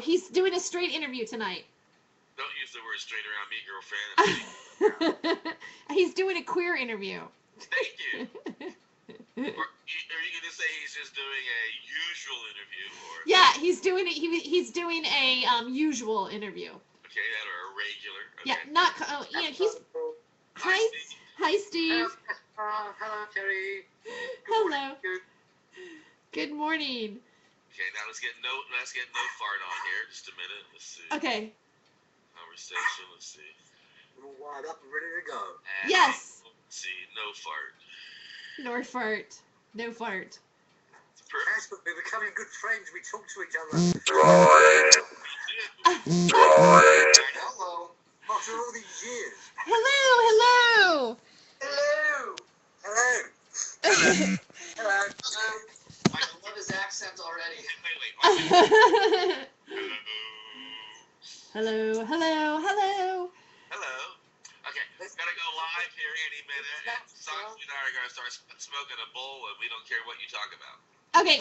he's doing a straight interview tonight. Don't use the word straight around me, girlfriend. He's doing a queer interview. Thank you. Or are you going to say he's just doing a usual interview? Or Yeah, he's doing it. He's doing a usual interview. Okay, that or a regular. Okay. Yeah, not. He's. Hi, Steve. Hello, Terry. Hello. Good morning. Okay, now let's get no fart on here. Just a minute. Let's see. Okay. Conversation. Let's see. We're all wired up and ready to go. And Yes. Let's see. No fart. No fart. No fart. Yes, but we're becoming good friends. We talk to each other. Hello. After all these years. Hello. Hello. Hello. Hello. Hello. I love his accent already. Wait. Hello. Hello. Hello. Okay, gotta go live here any minute. And Socks and I are gonna start smoking a bowl, and we don't care what you talk about. Okay.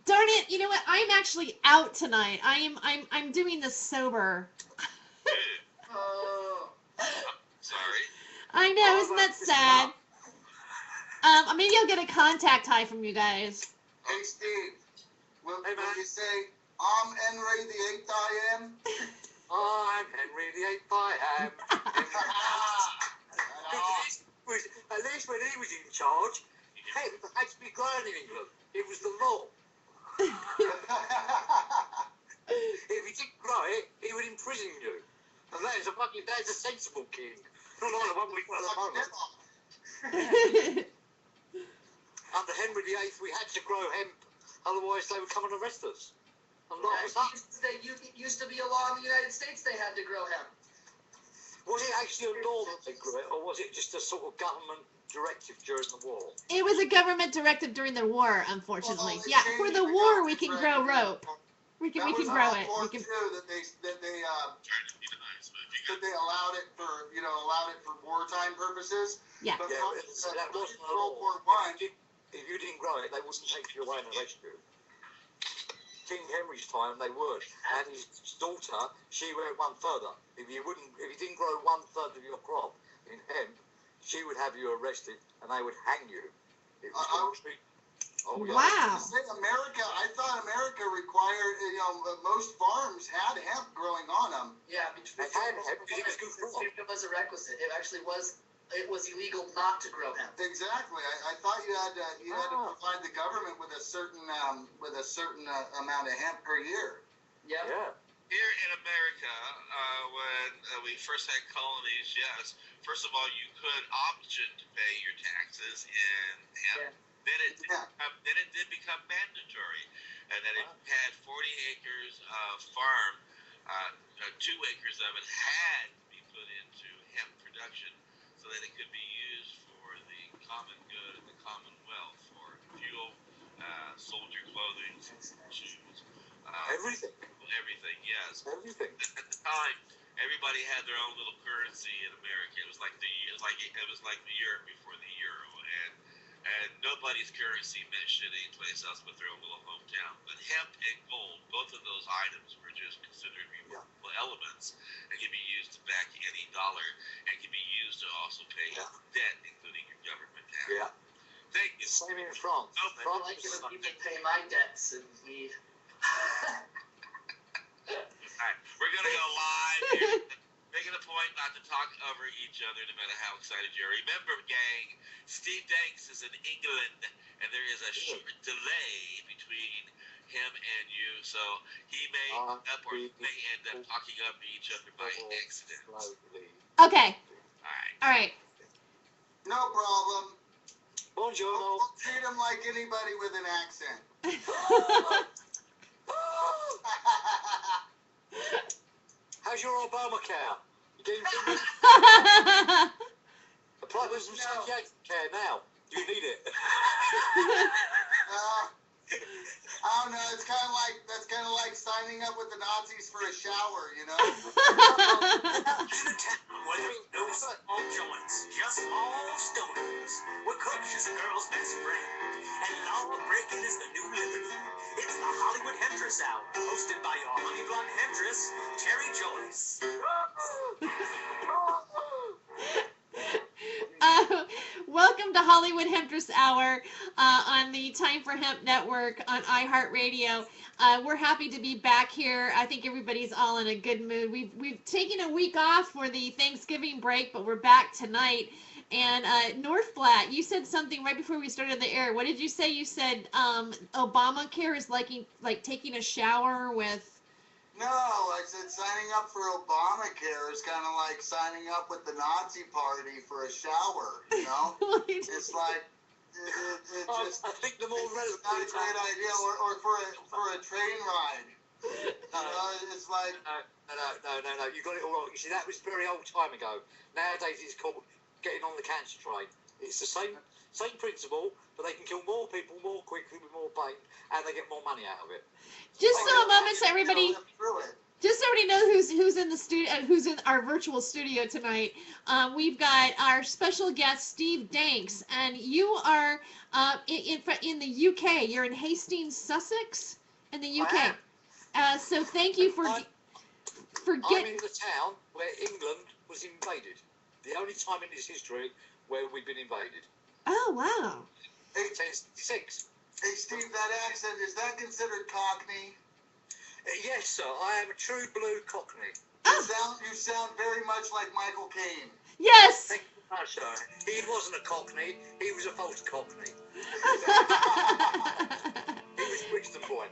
Darn it. You know what? I'm actually out tonight. I'm doing this sober. Oh. Sorry. I know. Isn't that sad? Maybe I'll get a contact high from you guys. Hey, Steve, will you say, I'm Henry the 8th I am? I'm Henry the 8th I am. At least when he was in charge, hemp had to be grown in England. It was the law. If you didn't grow it, he would imprison you. And that is a sensible king. Not like the one we've got at the moment. Under Henry VIII, we had to grow hemp, otherwise they would come and arrest us. And lock us up. It used to be a law in the United States they had to grow hemp. Was it actually a law that they grew it, or was it just a sort of government directive during the war? It was a government directive during the war, unfortunately. Yeah, for the war we can grow rope. We can grow it. We can. That they allowed it for wartime purposes. Yeah. But Yeah, that wasn't a World law. War I. If you didn't grow it, they wouldn't take you away and arrest you. King Henry's time, they would. And his daughter, she went one further. If you didn't grow 1/3 of your crop in hemp, she would have you arrested and they would hang you. It was Oh, yeah. Wow. I thought America required, most farms had hemp growing on them. Yeah, They had hemp because it was good crop. it was a requisite. It actually was. It was illegal not to grow hemp. Exactly. I thought you had to provide the government with a certain amount of hemp per year. Yeah. Yeah. Here in America, when we first had colonies, yes. First of all, you could option to pay your taxes in hemp. Yeah. Then it did become mandatory, and then it had 40 acres of farm. 2 acres of it had to be put into hemp production, so that it could be used for the common good of the commonwealth, for fuel, soldier clothing, shoes, Everything. everything. Yes. Everything. At the time, everybody had their own little currency in America. It was like the Europe before the euro, and nobody's currency meant shit anyplace else but their own little hometown. But hemp and gold, both of those items were just considered remarkable elements and can be used to back any dollar and can be used to also pay debt, including your government tax. Yeah. Thank you. Same in France. No, I like it when people pay my debts and we. Alright, we're gonna go live here. Making a point not to talk over each other no matter how excited you are. Remember, gang, Steve Danks is in England, and there is a short delay between him and you, so he may end up talking over each other by accident. Okay. All right. No problem. Buongiorno. We'll treat him like anybody with an accent. How's your Obamacare? You getting fingers? Apply for some psychiatric care now. You need it. I don't know. It's kind of like signing up with the Nazis for a shower, you know. Where there ain't no small joints, just small stoners. Where Coach is a girl's best friend, and law breaking is the new liberty. It's the Hollywood Hempress Hour, hosted by your honey blonde hempress, Terry Joyce. Welcome to Hollywood Hempress Hour on the Time for Hemp Network on iHeartRadio. We're happy to be back here. I think everybody's all in a good mood. We've taken a week off for the Thanksgiving break, but we're back tonight. And North Flat, you said something right before we started the air. What did you say? You said Obamacare is like taking a shower with. No, I said signing up for Obamacare is kind of like signing up with the Nazi Party for a shower, you know? It's like, it just, I think the more relevant. not a great idea, or for a train ride. It's like. No. You got it all wrong. You see, that was very old time ago. Nowadays, it's called getting on the cancer train. It's the same principle, but they can kill more people more quickly with more pain, and they get more money out of it. Just so a moment, so everybody. Just so everybody knows who's in the studio, who's in our virtual studio tonight. We've got our special guest Steve Danks, and you are in the UK. You're in Hastings, Sussex, in the UK. So thank you for I'm getting. in the town where England was invaded. The only time in its history where we've been invaded. Oh wow. 1866. Hey Steve, that accent, is that considered Cockney? Yes, sir. I am a true blue Cockney. You sound very much like Michael Caine. Yes. Thank you very much, sir. He wasn't a Cockney. He was a false Cockney. He was Brixton boy.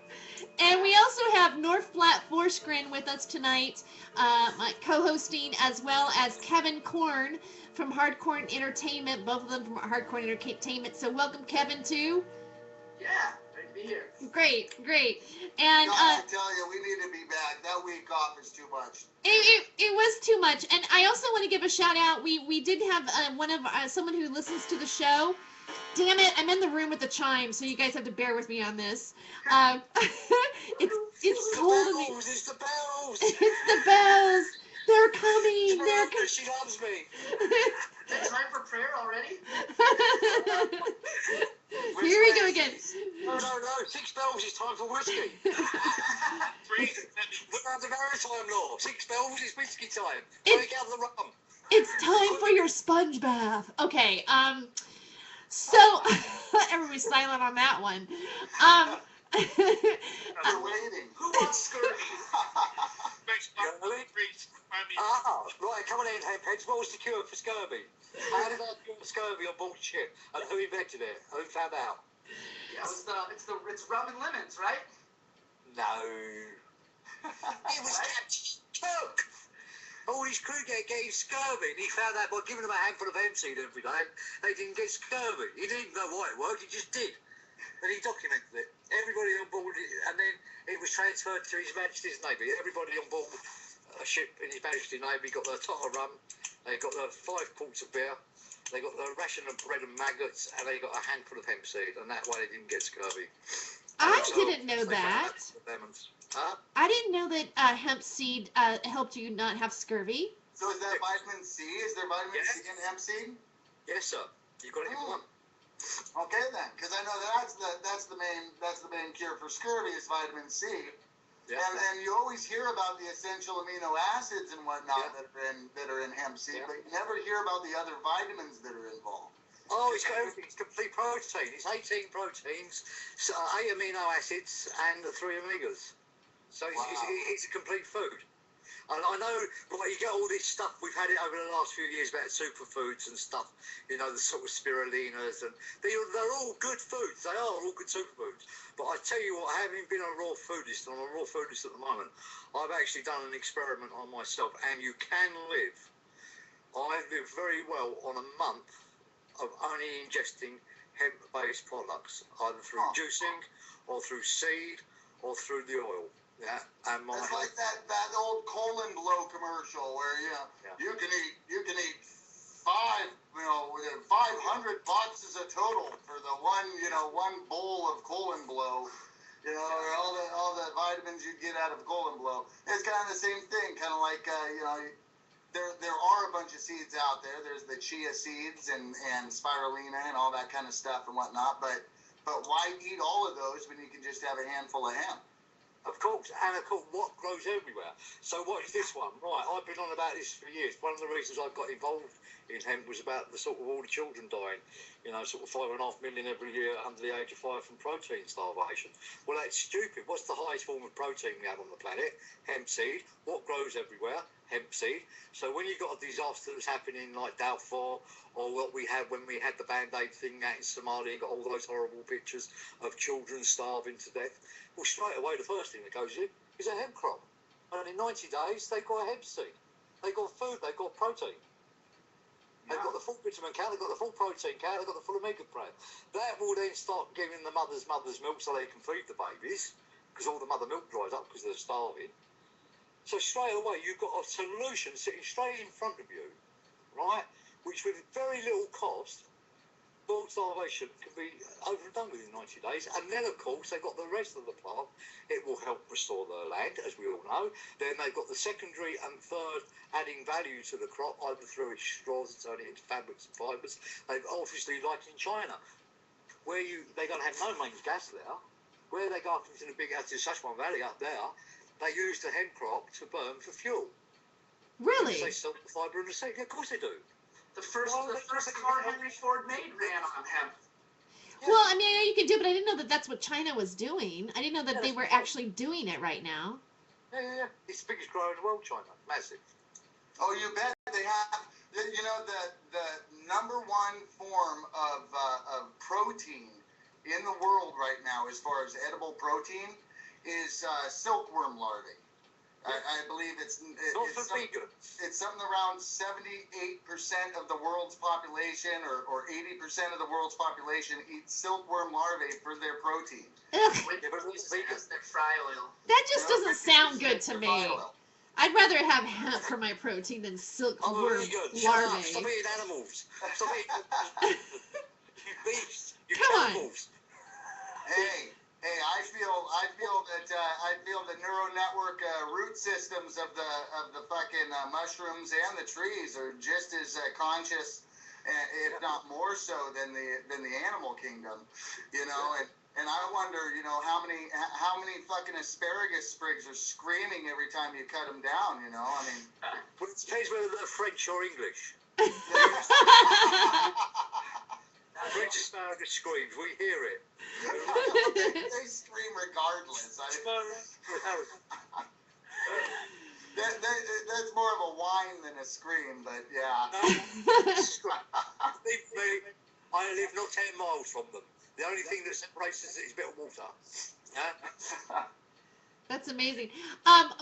And we also have North Flat Forsgren with us tonight, my co-hosting, as well as Kevin Korn from Hardcore Entertainment, both of them from Hardcore Entertainment. So welcome, Kevin, too. Yeah, great to be here. Great. And I tell you, we need to be back. That week off is too much. it was too much. And I also want to give a shout out. We did have someone who listens to the show. Damn it, I'm in the room with the chime, so you guys have to bear with me on this. It's cold in the... It's the bells! It's the bells! They're coming! She loves me! Is it time for prayer already? Here we go again. No, 6 bells is time for whiskey. We're under maritime law. 6 bells is whiskey time. Break out the rum. It's time for your sponge bath. Okay, so everybody's silent on that one. We're waiting. Who wants scurvy? Right, come on in, Hempheads. What was the cure for scurvy? How did I cure scurvy on board ship? And who invented it? Who found out? Yeah, it's rum and lemons, right? No. It was Captain Cook. All his crew getting scurvy, and he found out by giving them a handful of hemp seed every day, they didn't get scurvy. He didn't know why it worked, he just did. And he documented it. Everybody on board, and then it was transferred to His Majesty's Navy. Everybody on board a ship in His Majesty's Navy got their tot of rum, they got their 5 quarts of beer, they got their ration of bread and maggots, and they got a handful of hemp seed, and that way they didn't get scurvy. I didn't know that. Huh? I didn't know that hemp seed helped you not have scurvy. So is that vitamin C? Is there vitamin C in hemp seed? Yes, sir. You got it in one. Okay then, because I know that's the main cure for scurvy is vitamin C. Yeah. And you always hear about the essential amino acids and whatnot that are in hemp seed, but you never hear about the other vitamins that are involved. Oh, it's got everything. It's complete protein. It's 18 proteins, 8 amino acids, and 3 omegas. So it's a complete food. And I know, right, you get all this stuff, we've had it over the last few years about superfoods and stuff, you know, the sort of spirulinas, and they're all good foods. They are all good superfoods. But I tell you what, having been a raw foodist, I'm a raw foodist at the moment, I've actually done an experiment on myself, and you can live. I live very well on a month of only ingesting hemp-based products, either through juicing, or through seed, or through the oil. Yeah, and it's like that old colon blow commercial where you can eat 500 boxes a total for the one bowl of colon blow. You know, or all the vitamins you'd get out of golden blow. It's kind of the same thing, kind of like you know, there are a bunch of seeds out there. There's the chia seeds and spirulina and all that kind of stuff and whatnot. But why eat all of those when you can just have a handful of hemp? Of course, and of course, what grows everywhere. So what is this one? Right, I've been on about this for years. One of the reasons I got involved in hemp was about the sort of all the children dying, you know, sort of 5.5 million every year under the age of 5 from protein starvation. Well, that's stupid. What's the highest form of protein we have on the planet? Hemp seed. What grows everywhere? Hemp seed. So when you've got a disaster that's happening like Darfur, or what we had when we had the Band-Aid thing out in Somalia and got all those horrible pictures of children starving to death, well, straight away the first thing that goes in is a hemp crop. And in 90 days, they got a hemp seed. They got food, they got protein. They've got the full vitamin count, they've got the full protein count, they've got the full omega count. That will then start giving the mother's milk so they can feed the babies, because all the mother milk dries up because they're starving. So straight away, you've got a solution sitting straight in front of you, right, which with very little cost, milk starvation can be over and done within 90 days. And then, of course, they've got the rest of the plant. It will help restore the land, as we all know. Then they've got the secondary and third adding value to the crop, either through its straws and turning it into fabrics and fibres. They've obviously, like in China, where they're going to have no main gas there, where they go up into the big Sichuan Valley up there, they use the hemp crop to burn for fuel. Really? They sell the fibre and the seed. Yeah, of course they do. The first car Henry Ford made ran on hemp. Well, I mean, you could do, but I didn't know that that's what China was doing. I didn't know that they were actually doing it right now. Yeah. It's the biggest grower in the world, China. Massive. Oh, you bet they have. You know, the number one form of protein in the world right now, as far as edible protein, is silkworm larvae. I believe it's something around 78% of the world's population, or 80% of the world's population eats silkworm larvae for their protein. As their fry oil. That just doesn't sound good to me. I'd rather have hemp for my protein than silkworm larvae. Stop eating animals. Stop eating you beasts. You Come cannibals. Hey, I feel the neural network root systems of the fucking mushrooms and the trees are just as conscious, if not more so, than the animal kingdom. You know, and I wonder, you know, how many fucking asparagus sprigs are screaming every time you cut them down. You know, I mean, Well, it depends whether they're French or English. French asparagus screams, we hear it. they scream regardless. That's more of a whine than a scream, but yeah. I live not 10 miles from them. The only thing that separates us is a bit of water. Yeah? That's amazing.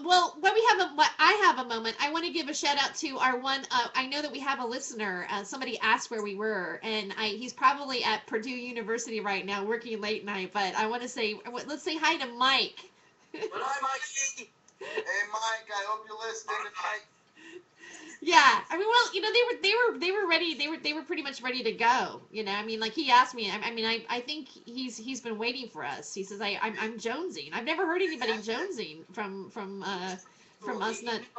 Well, when I have a moment, I want to give a shout out to our one. I know that we have a listener. Somebody asked where we were, and he's probably at Purdue University right now, working late night. But I want to say, let's say hi to Mike. Hi, Mikey. Hey, Mike, I hope you're listening tonight. Yeah, I mean, well, you know, they were ready. They were pretty much ready to go. You know, I mean, like he asked me. I mean, I think he's been waiting for us. He says I'm jonesing. I've never heard anybody jonesing from us. He knew a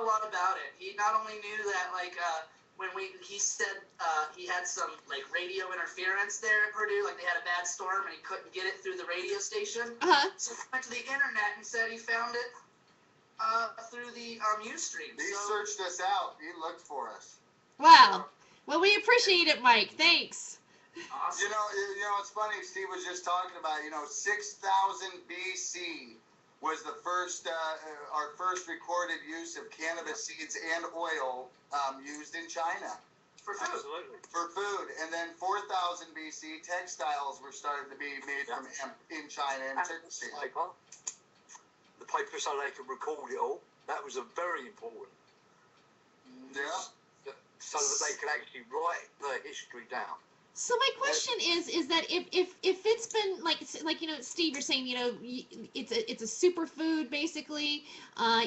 lot about it. He not only knew that, like, when he said he had some like radio interference there at Purdue, like they had a bad storm and he couldn't get it through the radio station. So he went to the internet and said he found it through the Ustream. He searched us out. He looked for us. Wow. Well, we appreciate it, Mike. Thanks. Awesome. You know, it's funny. Steve was just talking about, 6,000 BC was the first, our first recorded use of cannabis seeds and oil used in China. For food. Absolutely. For food. And then 4,000 BC, textiles were started to be made from hemp in China and Turkey. The paper so they can record it all. That was very important. Yeah. So that they could actually write the history down. So my question is that if it's been like Steve, you're saying it's a superfood basically.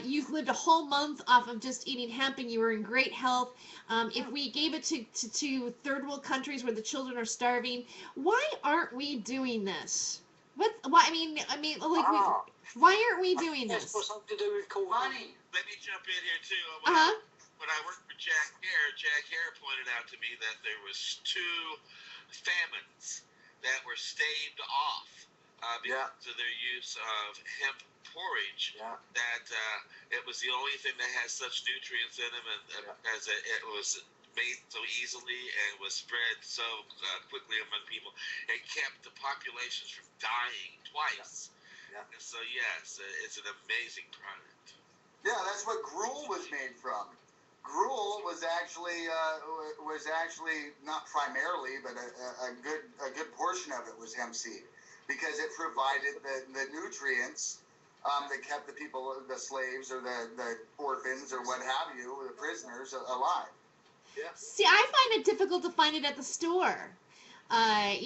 You've lived a whole month off of just eating hemp and you were in great health. If we gave it to third world countries where the children are starving, why aren't we doing this? Why? I mean, like, why aren't we doing That's this? got something to do with cool Money. Let me jump in here too. When I worked for Jack Hare pointed out to me that there was 2 famines that were staved off because of their use of hemp porridge. That it was the only thing that has such nutrients in them, and as it was made so easily and was spread so quickly among people, it kept the populations from dying twice. And so yes, it's an amazing product. Yeah, that's what gruel was made from. Gruel was actually not primarily, but a good portion of it was hemp seed, because it provided the nutrients that kept the people, the slaves or the orphans or what have you, the prisoners alive. See, I find it difficult to find it at the store. I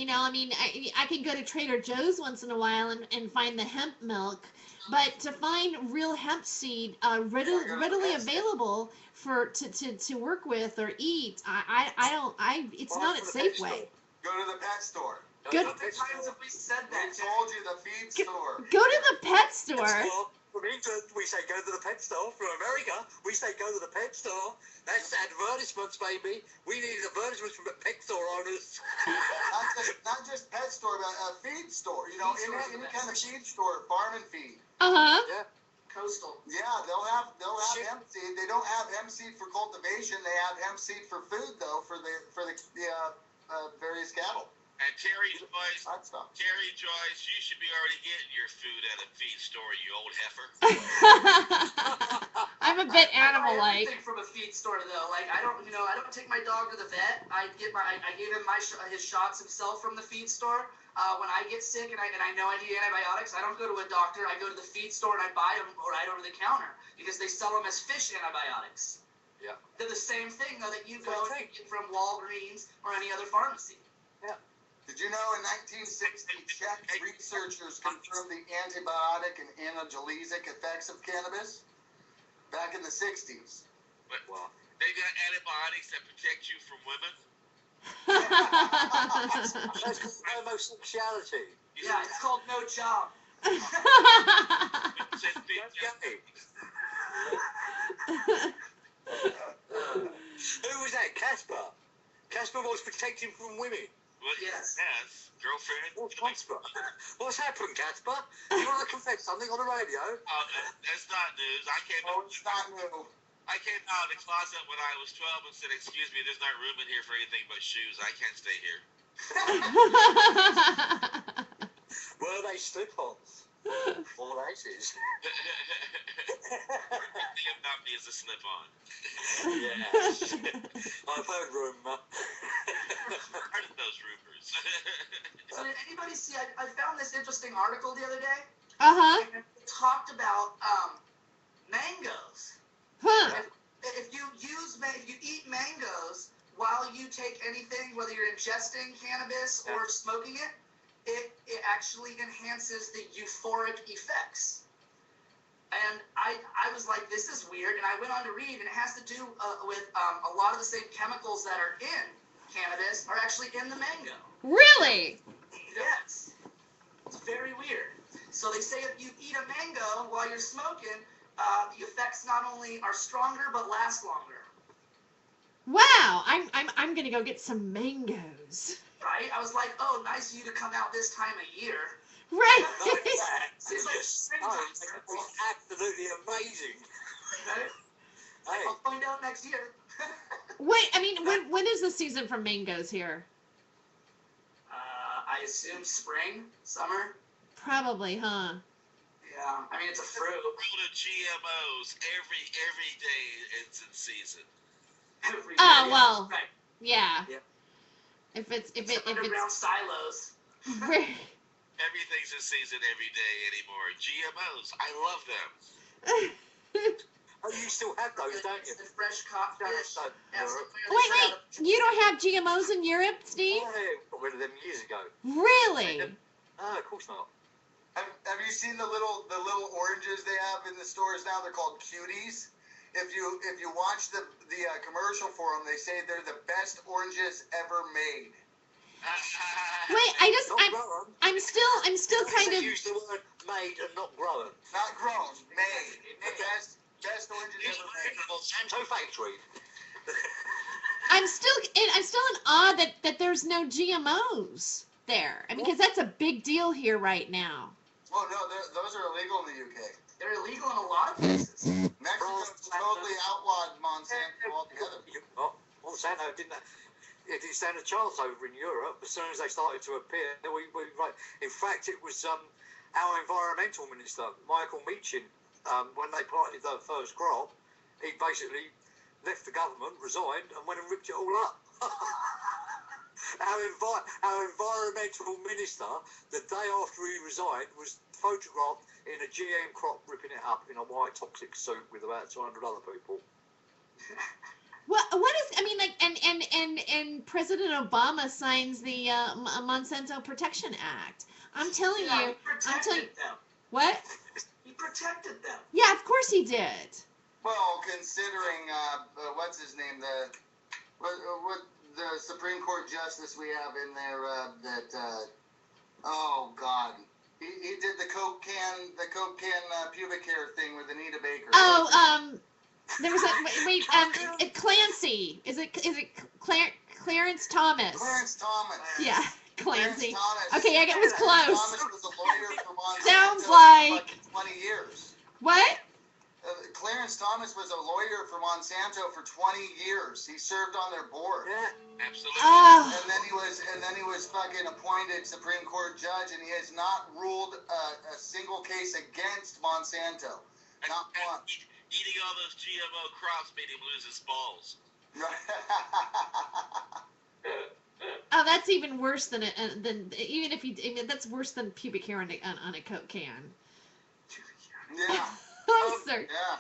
can go to Trader Joe's once in a while and find the hemp milk, but to find real hemp seed readily available to work with or eat, it's not at Safeway. Go to the pet store. Good. How many times have we said that? We told you, the feed store. Go to the pet store. From England, we say go to the pet store. From America, we say go to the pet store. That's advertisements, baby. We need advertisements from the pet store owners. not just pet store, but a feed store. Any kind of feed store, farm and feed. Yeah. Coastal. Yeah, they'll have hemp seed. They don't have hemp seed for cultivation. They have hemp seed for food, though, for the various cattle. And Terry Joyce, you should be already getting your food at a feed store, you old heifer. I'm a bit animal-like. Everything from a feed store, though. Like I don't take my dog to the vet. I gave him his shots himself from the feed store. When I get sick and I know I need antibiotics, I don't go to a doctor. I go to the feed store and I buy them right over the counter because they sell them as fish antibiotics. Yeah. They're the same thing though that you go and get from Walgreens or any other pharmacy. Yeah. Did you know in 1960, Czech researchers confirmed the antibiotic and analgesic effects of cannabis? Back in the 60s. But they got antibiotics that protect you from women? That's called homosexuality. Yeah, it's called no job. Who was that? Casper. Casper was protecting from women. Well, yes. Girlfriend. What's happened, Casper? You want to confess something on the radio? That's not news. It's not new. I came out of the closet when I was 12 and said, "Excuse me, there's not room in here for anything but shoes. I can't stay here." Were they slip-ons? Or laces? Not me as a slip-on. Yes. I've heard rumour. Heard of those rumors. So did anybody see? I found this interesting article the other day. Uh-huh. It talked about mangoes. Huh. If you eat mangoes while you take anything, whether you're ingesting cannabis or smoking it, it actually enhances the euphoric effects. And I was like, this is weird. And I went on to read, and it has to do with a lot of the same chemicals that are in cannabis are actually in the mango. Really? Yes. It's very weird. So they say if you eat a mango while you're smoking, the effects not only are stronger but last longer. Wow. I'm gonna go get some mangoes. Right? I was like, oh, nice of you to come out this time of year. Right. It's like absolutely amazing. Right? Hey. I'll find out next year. Wait, I mean, when is the season for mangoes here? I assume spring, summer. Probably, huh? Yeah, I mean it's a fruit. World of GMOs every day it's in season. Every Oh, day. well. Right. Yeah. Yeah. It's underground silos. Everything's in season every day anymore. GMOs, I love them. Oh, you still have those, don't you? The fresh caught fish. Wait, you don't have GMOs in Europe, Steve? I got rid of them years ago. Really? No, of course not. Have you seen the little oranges they have in the stores now? They're called cuties. If you watch the commercial for them, they say they're the best oranges ever made. Wait, I'm still kind of. Use the word made and not grown. Not grown, made. The best oranges ever made. Monsanto factory. I'm still in awe that there's no GMOs there. I mean, because that's a big deal here right now. Well, no, those are illegal in the UK. They're illegal in a lot of places. Mexico totally outlawed Monsanto altogether. Monsanto didn't. It didn't stand a chance over in Europe. As soon as they started to appear, right. In fact, it was our environmental minister, Michael Meechin, when they planted the first crop, he basically left the government, resigned, and went and ripped it all up. Our environmental minister, the day after he resigned, was photographed in a GM crop ripping it up in a white toxic suit with about 200 other people. What is, I mean, like, and President Obama signs the Monsanto Protection Act. I'm telling you. Them. What? He protected them. Yeah, of course he did. Well, considering what's his name, the Supreme Court justice we have in there, oh God, he did the Coke can pubic hair thing with Anita Baker. Oh, there was Clancy. Is it Clarence Thomas? Clarence Thomas. Yeah, Clancy. Clarence Thomas. Okay, it was close. Thomas was a lawyer for Monsanto Sounds for like 20 years. What? Clarence Thomas was a lawyer for Monsanto for 20 years. He served on their board. Yeah, absolutely. Oh. And then he was fucking appointed Supreme Court judge, and he has not ruled a single case against Monsanto. Not one. Eating all those GMO crops made him lose his balls. Oh, that's even worse than that's worse than pubic hair on a Coke can. Yeah. I'm sorry. Yeah.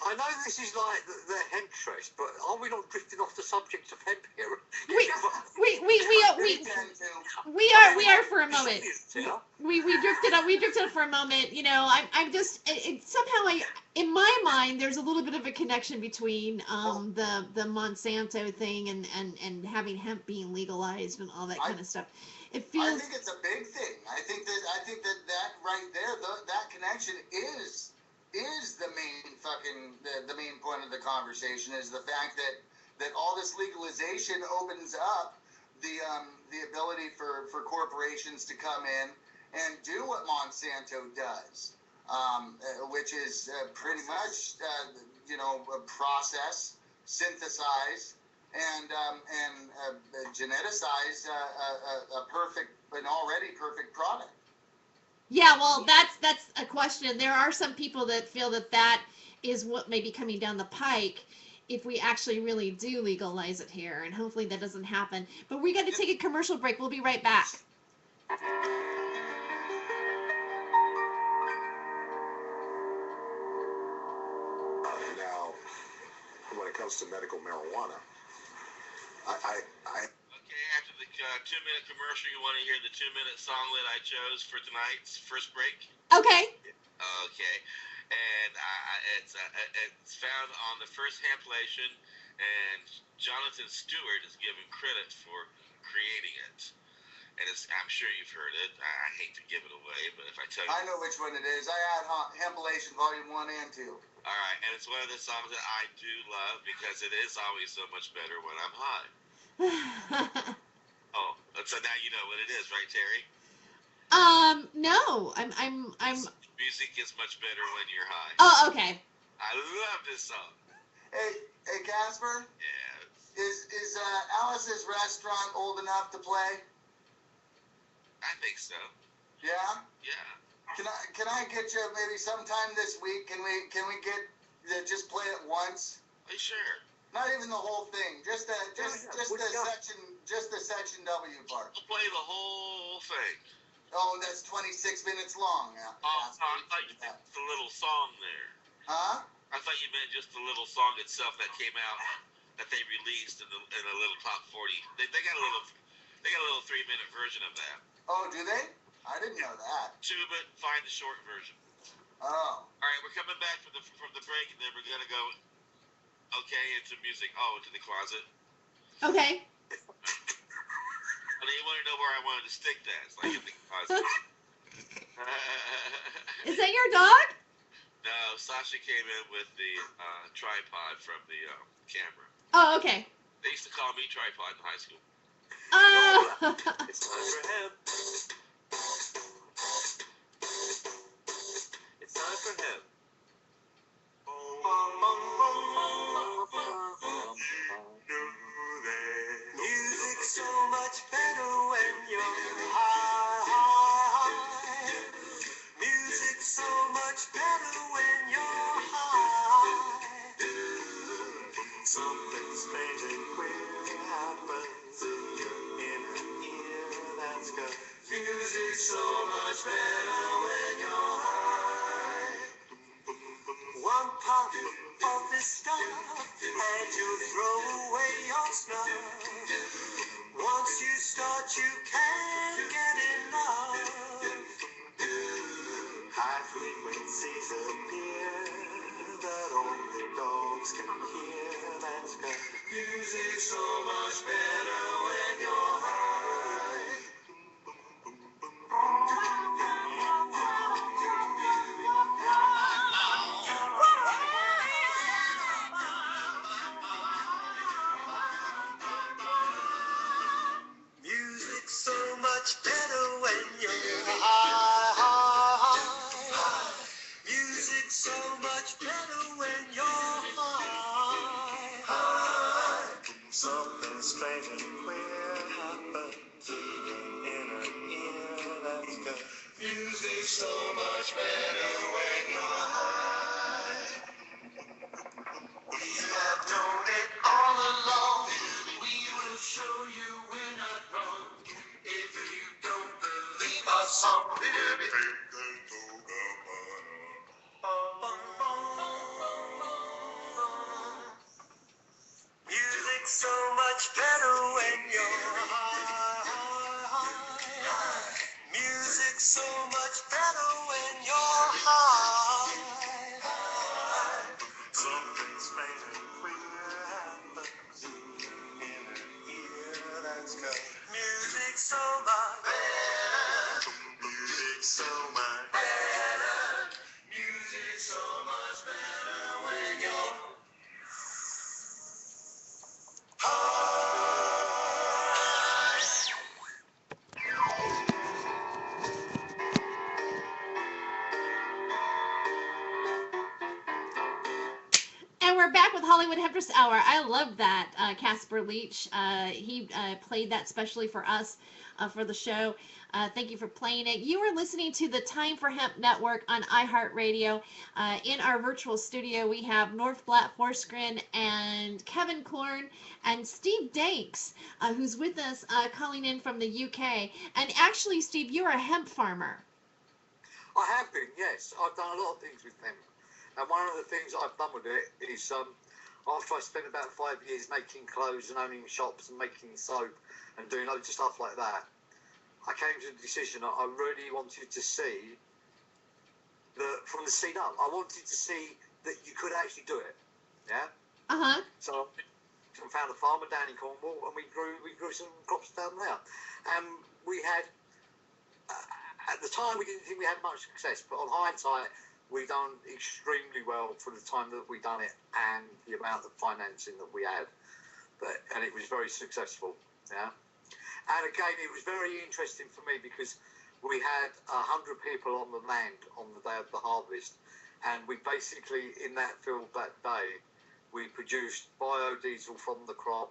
I know this is like the hemp trash, but are we not drifting off the subject of hemp here? We are for a moment. We drifted up for a moment. You know, I'm just somehow in my mind there's a little bit of a connection between the Monsanto thing and having hemp being legalized and all that kind of stuff. It feels. I think it's a big thing. I think that right there, that connection is the main point of the conversation, is the fact that all this legalization opens up the ability for corporations to come in and do what Monsanto does, which is pretty much process, synthesize, and geneticize an already perfect product. Yeah, well, that's a question. There are some people that feel that is what may be coming down the pike if we actually really do legalize it here, and hopefully that doesn't happen. But we got to take a commercial break. We'll be right back. Now, when it comes to medical marijuana, I Okay, after the 2-minute commercial, you want to hear the 2-minute song that I chose for tonight's first break? Okay. Okay, and it's found on the first Hamplation, and Jonathan Stewart is given credit for creating it. And I'm sure you've heard it. I hate to give it away, but if I tell you... I know which one it is. I had Hempelation Volume 1 and 2. All right, and it's one of the songs that I do love because it is always so much better when I'm high. Oh, so now you know what it is, right, Terry? No, I'm. Music is much better when you're high. Oh, okay. I love this song. Hey, Casper. Yeah. Is Alice's Restaurant old enough to play? I think so. Yeah. Yeah. Can I get you maybe sometime this week? Can we get just play it once? Sure. Not even the whole thing. Just the section W part. I'll play the whole thing. Oh, that's 26 minutes long. Yeah. I thought you meant the little song there. Huh? I thought you meant just the little song itself that came out, that they released in a little top 40. They got a little 3-minute version of that. Oh, do they? I didn't know that. Tube it, find the short version. Oh. All right, we're coming back from the break, and then we're gonna go. Okay, into music. Oh, into the closet. Okay. And they want to know where I wanted to stick that. It's like in the closet. Is that your dog? No, Sasha came in with the tripod from the camera. Oh, okay. They used to call me tripod in high school. Oh. It's time for hemp. It's time for hemp. Music's so much better when you're high. Music's so much better when you're high. Something strange and queer happens in your inner ear. That's good. Music's so much better when you're high. One puff of this stuff and you throw away your snuff. Once you start, you can't get enough. High frequencies appear that only dogs can hear. That's good. Music's so much better when you're high. Music's so much better when you're high. Music's so much better when you're high. Something strange and queer happens in your inner ear. That's good. Music's so much better when you're high. We have known it all along. We will show you we're not wrong. If you don't believe our song, music's so much better when you're high. Music's so much better when you're high. Something strange and queer happens in your inner ear. That's good. Music's so much better. Music's so much better. Music's so much better when you're And we're back with Hollywood Hempress Hour. I love that, Casper Leach. He played that specially for us for the show. Thank you for playing it. You are listening to the Time for Hemp Network on iHeartRadio. In our virtual studio, we have North Blatt Forsgren and Kevin Korn and Steve Danks, who's with us calling in from the UK. And actually, Steve, you're a hemp farmer. I have been, yes. I've done a lot of things with hemp. And one of the things I've done with it is after I spent about 5 years making clothes and owning shops and making soap and doing loads of stuff like that, I came to the decision that I really wanted to see that from the seed up. I wanted to see that you could actually do it. Yeah? Uh-huh. So I found a farmer down in Cornwall and we grew some crops down there. And we had, at the time we didn't think we had much success, but on hindsight, we done extremely well for the time that we done it and the amount of financing that we had, and it was very successful. Yeah, and again, it was very interesting for me because we had 100 people on the land on the day of the harvest, and we basically in that field that day we produced biodiesel from the crop,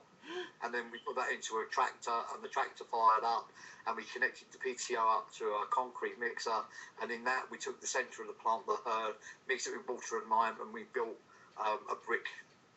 and then we put that into a tractor, and the tractor fired up, and we connected the PTO up to a concrete mixer, and in that we took the centre of the plant, the herd, mixed it with water and lime, and we built a brick,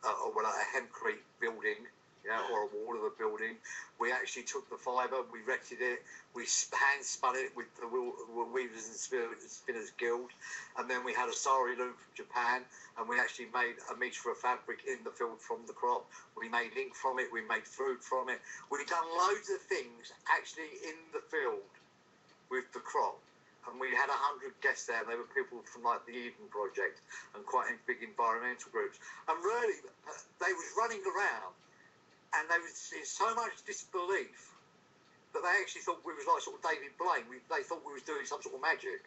or a hempcrete building, yeah, or a wall of a building. We actually took the fibre, we retted it, we hand spun it with the Weavers and Spinners Guild, and then we had a sari loom from Japan, and we actually made a metre of fabric in the field from the crop. We made ink from it, we made food from it. We've done loads of things actually in the field with the crop. And we had 100 guests there, and they were people from like the Eden Project and quite big environmental groups. And really, they was running around, and they was in so much disbelief but they actually thought we was like sort of David Blaine. They thought we was doing some sort of magic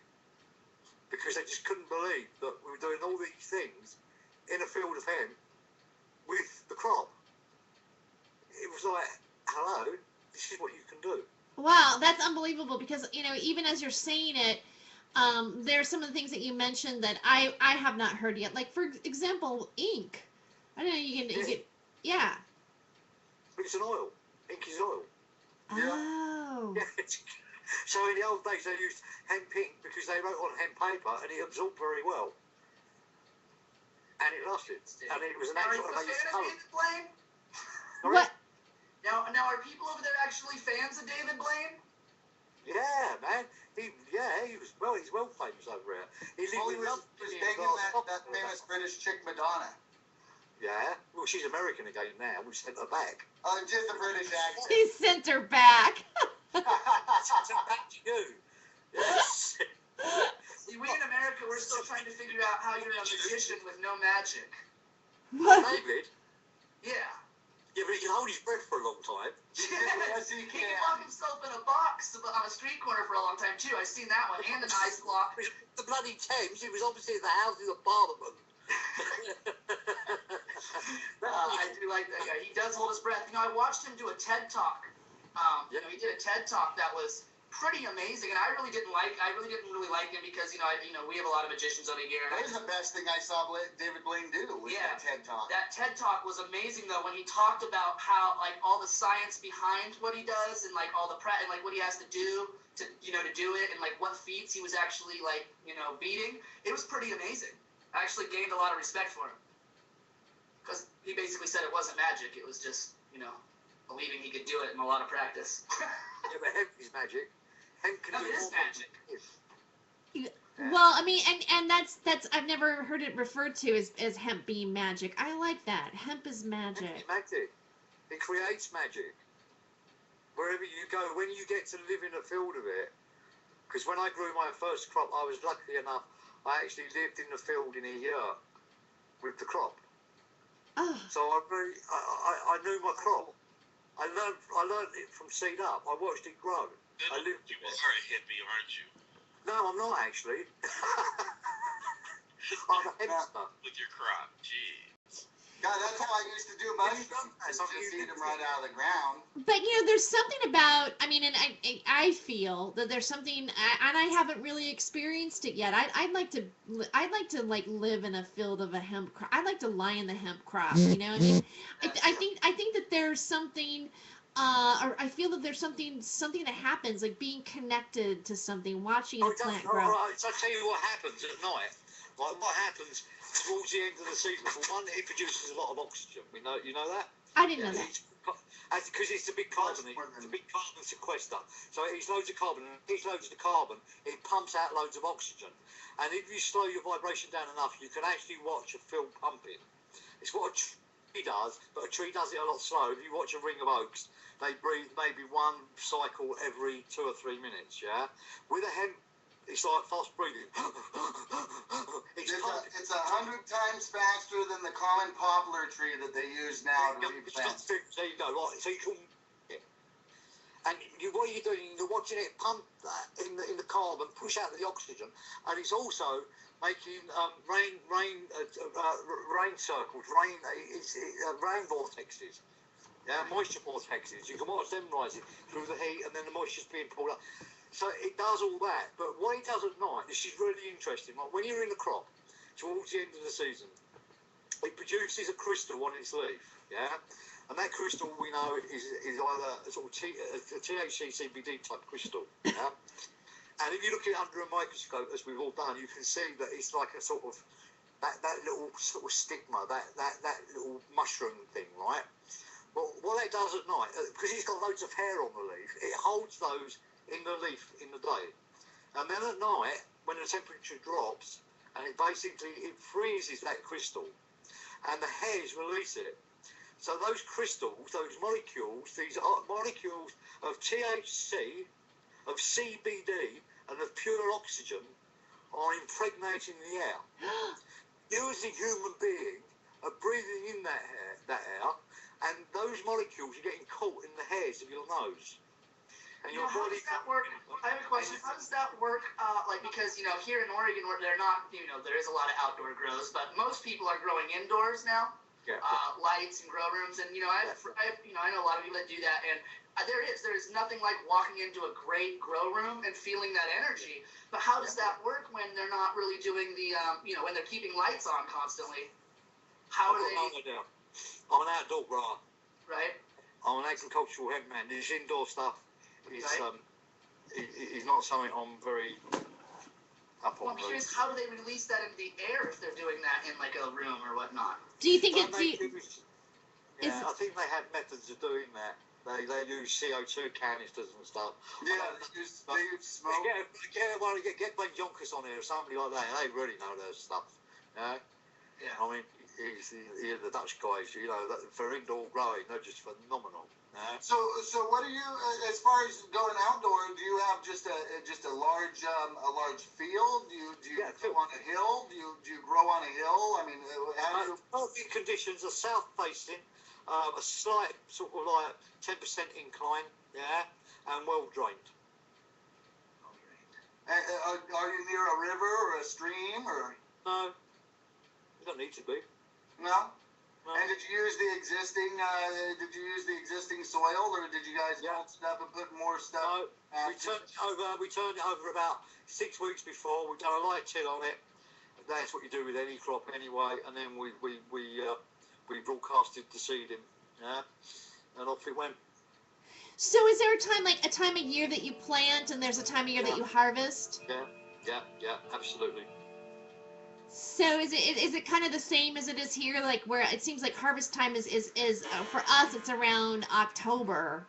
because they just couldn't believe that we were doing all these things in a field of hemp with the crop. It was like, hello, this is what you can do. Wow, that's unbelievable because, even as you're saying it, there are some of the things that you mentioned that I have not heard yet. Like, for example, ink. I don't know, you can, yeah. But it's an oil. Ink is oil. Oh. Yeah. So in the old days they used hemp ink because they wrote on hemp paper and it absorbed very well. And it lasted. And it was an actual David Blaine? What? Now, are people over there actually fans of David Blaine? Yeah, man. He's well famous over here. He was banging that famous British chick Madonna. Yeah. Well, she's American again now. We sent her back. Oh, just a British accent. He sent her back. Sent her back to you. Yes. See, we in America, we're still trying to figure out how you're a magician with no magic. What? David? Yeah. Yeah, but he can hold his breath for a long time. Yes, he He can. can lock himself in a box on a street corner for a long time, too. I've seen that one. And an ice block. The bloody Thames, it was opposite the Houses of Parliament. I do like that guy. He does hold his breath. I watched him do a TED Talk. He did a TED Talk that was pretty amazing, and I really didn't really like him because we have a lot of magicians over here. That was the best thing I saw David Blaine do was that TED Talk. That TED Talk was amazing though when he talked about how all the science behind what he does and all the and what he has to do to do it and what feats he was actually beating. It was pretty amazing. I actually gained a lot of respect for him because he basically said it wasn't magic. It was just believing he could do it and a lot of practice. Yeah, but hemp is magic. Hemp can do it is more magic. Well, I mean, and that's I've never heard it referred to as hemp being magic. I like that. Hemp is magic. Hemp is magic. It creates magic. Wherever you go, when you get to live in a field of it, because when I grew my first crop, I was lucky enough, I actually lived in the field in a year with the crop. Oh. So I knew my crop. I learned it from seed up. I watched it grow. I lived You are a hippie, aren't you? No, I'm not actually. I'm a hipster. With your crop, gee. God, that's how I used to do mushrooms. Just eat them right out of the ground. But there's something about, I mean, and I feel that there's something, and I haven't really experienced it yet. I'd like to live in a field of a hemp crop. I'd like to lie in the hemp crop. I mean, I think that there's something, or I feel that there's something that happens, like being connected to something, watching a plant grow. Right, so I'll tell you what happens at night. Like what happens towards the end of the season. For one, it produces a lot of oxygen. You know that? I didn't know that. Because it's a big carbon. It's a big carbon sequester. So it eats loads of carbon. And it eats loads of the carbon. It pumps out loads of oxygen. And if you slow your vibration down enough, you can actually watch a field pumping. It's what a tree does, but a tree does it a lot slower. If you watch a ring of oaks, they breathe maybe one cycle every 2 or 3 minutes. Yeah. With a hemp, it's like fast breathing. It's 100 times faster than the common poplar tree that they use now to replant. There you go. Right. So you can. And what you're doing, you're watching it pump in the carbon, push out the oxygen, and it's also making rain circles, rain vortexes, moisture vortexes. You can watch them rising through the heat, and then the moisture's being pulled up. So it does all that, but what it does at night, this is really interesting. Like when you're in the crop, towards the end of the season, it produces a crystal on its leaf, and that crystal we know is either a sort of THC CBD type crystal, and if you look at it under a microscope, as we've all done, you can see that it's like a sort of that little sort of stigma, that little mushroom thing, right? Well, what that does at night, because it's got loads of hair on the leaf, it holds those in the leaf in the day, and then at night when the temperature drops and it freezes that crystal and the hairs release it. So those crystals, those molecules, these are molecules of THC, of CBD and of pure oxygen are impregnating the air. You as a human being are breathing in that air, and those molecules are getting caught in the hairs of your nose. And You know, your how body. does that work? I have a question. How does that work? Like, because, you know, here in Oregon, where they're not, you know, there is a lot of outdoor grows, but most people are growing indoors now. Yeah. Lights and grow rooms, and you know, I know a lot of people that do that, and there is nothing like walking into a great grow room and feeling that energy. But how does that work when they're not really doing the, you know, when they're keeping lights on constantly? How are they? I'm an outdoor grower. Right. I'm an agricultural hemp man. This indoor stuff is Right. is not something I'm very up Well, on. I'm curious, how do they release that into the air if they're doing that in like a room or whatnot? Do you think I think they have methods of doing that. They use CO2 canisters and stuff. Yeah, they use smoke. Get Ben Jonkers on here or somebody like that. They really know their stuff. Yeah. I mean, he's the Dutch guys. You know, for indoor growing, they're just phenomenal. Yeah. So what do you, as far as going outdoor, do you have just a large field? Do you go on a hill? Do you grow on a hill? I mean, how do you? Perfect conditions are south facing, a slight sort of like 10% incline, yeah, and well drained. Are you near a river or a stream or? No, you don't need to be. No. And did you use the existing? Soil, or did you guys build stuff and put more stuff? No, we turned it over about 6 weeks before. We've done a light till on it. That's what you do with any crop anyway. And then we broadcasted the seeding, yeah, and off it went. So is there a time of year that you plant and there's a time of year that you harvest? Yeah, absolutely. So is it kind of the same as it is here, like where it seems like harvest time is for us it's around October.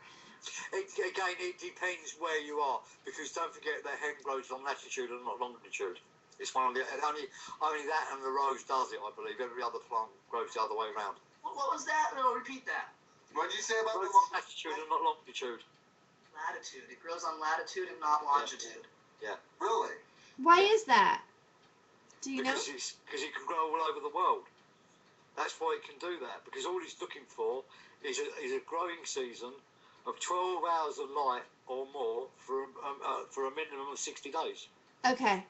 It depends where you are, because don't forget that hemp grows on latitude and not longitude. It's one of the only that and the rose does it, I believe. Every other plant grows the other way around. What was that? No, repeat that. What did you say about the latitude and not longitude? Latitude. It grows on latitude and not longitude. Yeah. Really? Why is that? Do you know? Because it can grow all over the world. That's why it can do that. Because all it's looking for is a growing season of 12 hours of light or more for a minimum of 60 days. Okay.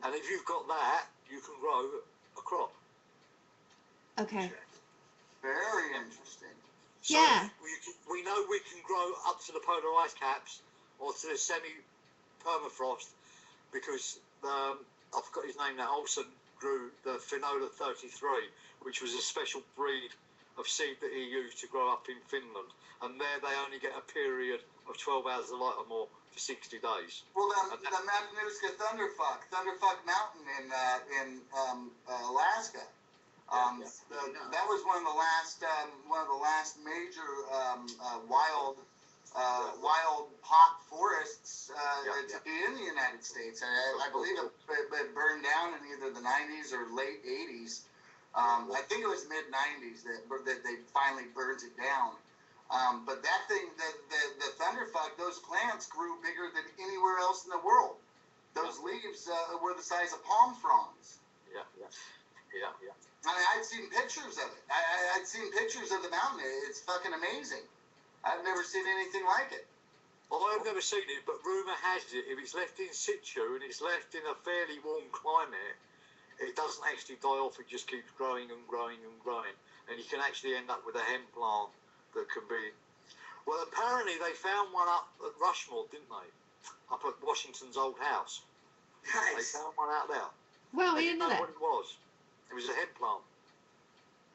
And if you've got that, you can grow a crop. Okay. Very interesting. So yeah. We know we can grow up to the polar ice caps or to the semi-permafrost because I forgot his name now. Olsen grew the Finola 33, which was a special breed of seed that he used to grow up in Finland. And there they only get a period of 12 hours of light or more for 60 days. Well, the Matanuska Thunderfuck Mountain in Alaska. That was one of the last major wild hot forests to be in the United States. I believe it burned down in either the 90s or late 80s. I think it was mid 90s that they finally burnt it down. But that thing, the thunderfuck, those plants grew bigger than anywhere else in the world. Those leaves were the size of palm fronds. Yeah. I mean, I'd seen pictures of it. I'd seen pictures of the mountain. It's fucking amazing. I've never seen anything like it. Well, I've never seen it, but rumour has it, if it's left in situ and it's left in a fairly warm climate, it doesn't actually die off, it just keeps growing and growing and growing. And you can actually end up with a hemp plant that can be... Well, apparently they found one up at Rushmore, didn't they? Up at Washington's old house. Nice. They found one out there. Wow, we They didn't know that. what it was. It was a hemp plant.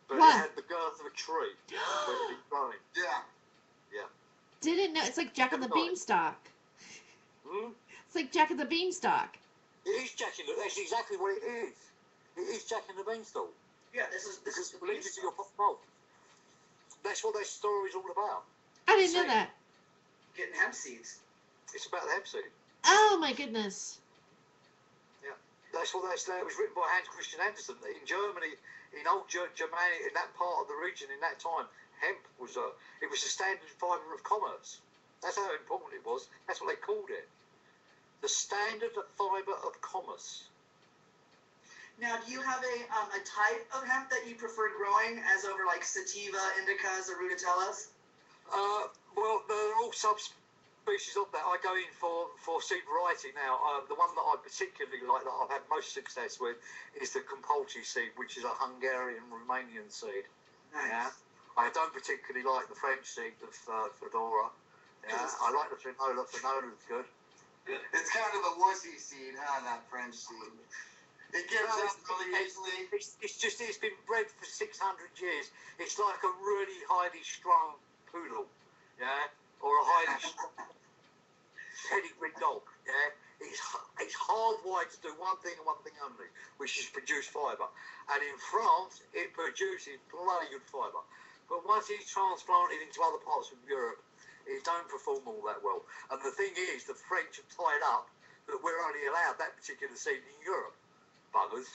But Wow. it had the girth of a tree where it was growing. Yeah. Didn't know. It's like Jack and the Beanstalk. Hmm? It's like Jack and the Beanstalk. It is Jack in the... That's exactly what it is. It is Jack in the Beanstalk. Yeah, this is Because the believe it to your pop. That's what their story's all about. I didn't know that. getting hemp seeds. It's about the hemp seed. Oh my goodness. Yeah. That was written by Hans Christian Andersen. In Germany, in old Germany, in that part of the region, in that time, hemp was a standard fibre of commerce. That's how important it was. That's what they called it. The standard fibre of commerce. Now, do you have a type of hemp that you prefer growing as over like sativa, indicas, or rutatellas? Well, they're all subspecies species of that. I go in for seed variety now. The one that I particularly like, that I've had most success with, is the Compulti seed, which is a Hungarian Romanian seed. Nice. Yeah. I don't particularly like the French seed of Fedora. Yeah. I like the Finola. Finola's good. It's kind of a wussy seed, huh? That French seed. It gives up really easily. It's been bred for 600 years. It's like a really highly strung poodle, yeah, or a highly strung pedigree dog, yeah. It's hardwired to do one thing and one thing only, which is produce fibre. And in France, it produces bloody good fibre. But once it's transplanted into other parts of Europe, it don't perform all that well. And the thing is, the French have tied up that we're only allowed that particular seed in Europe. Buggers.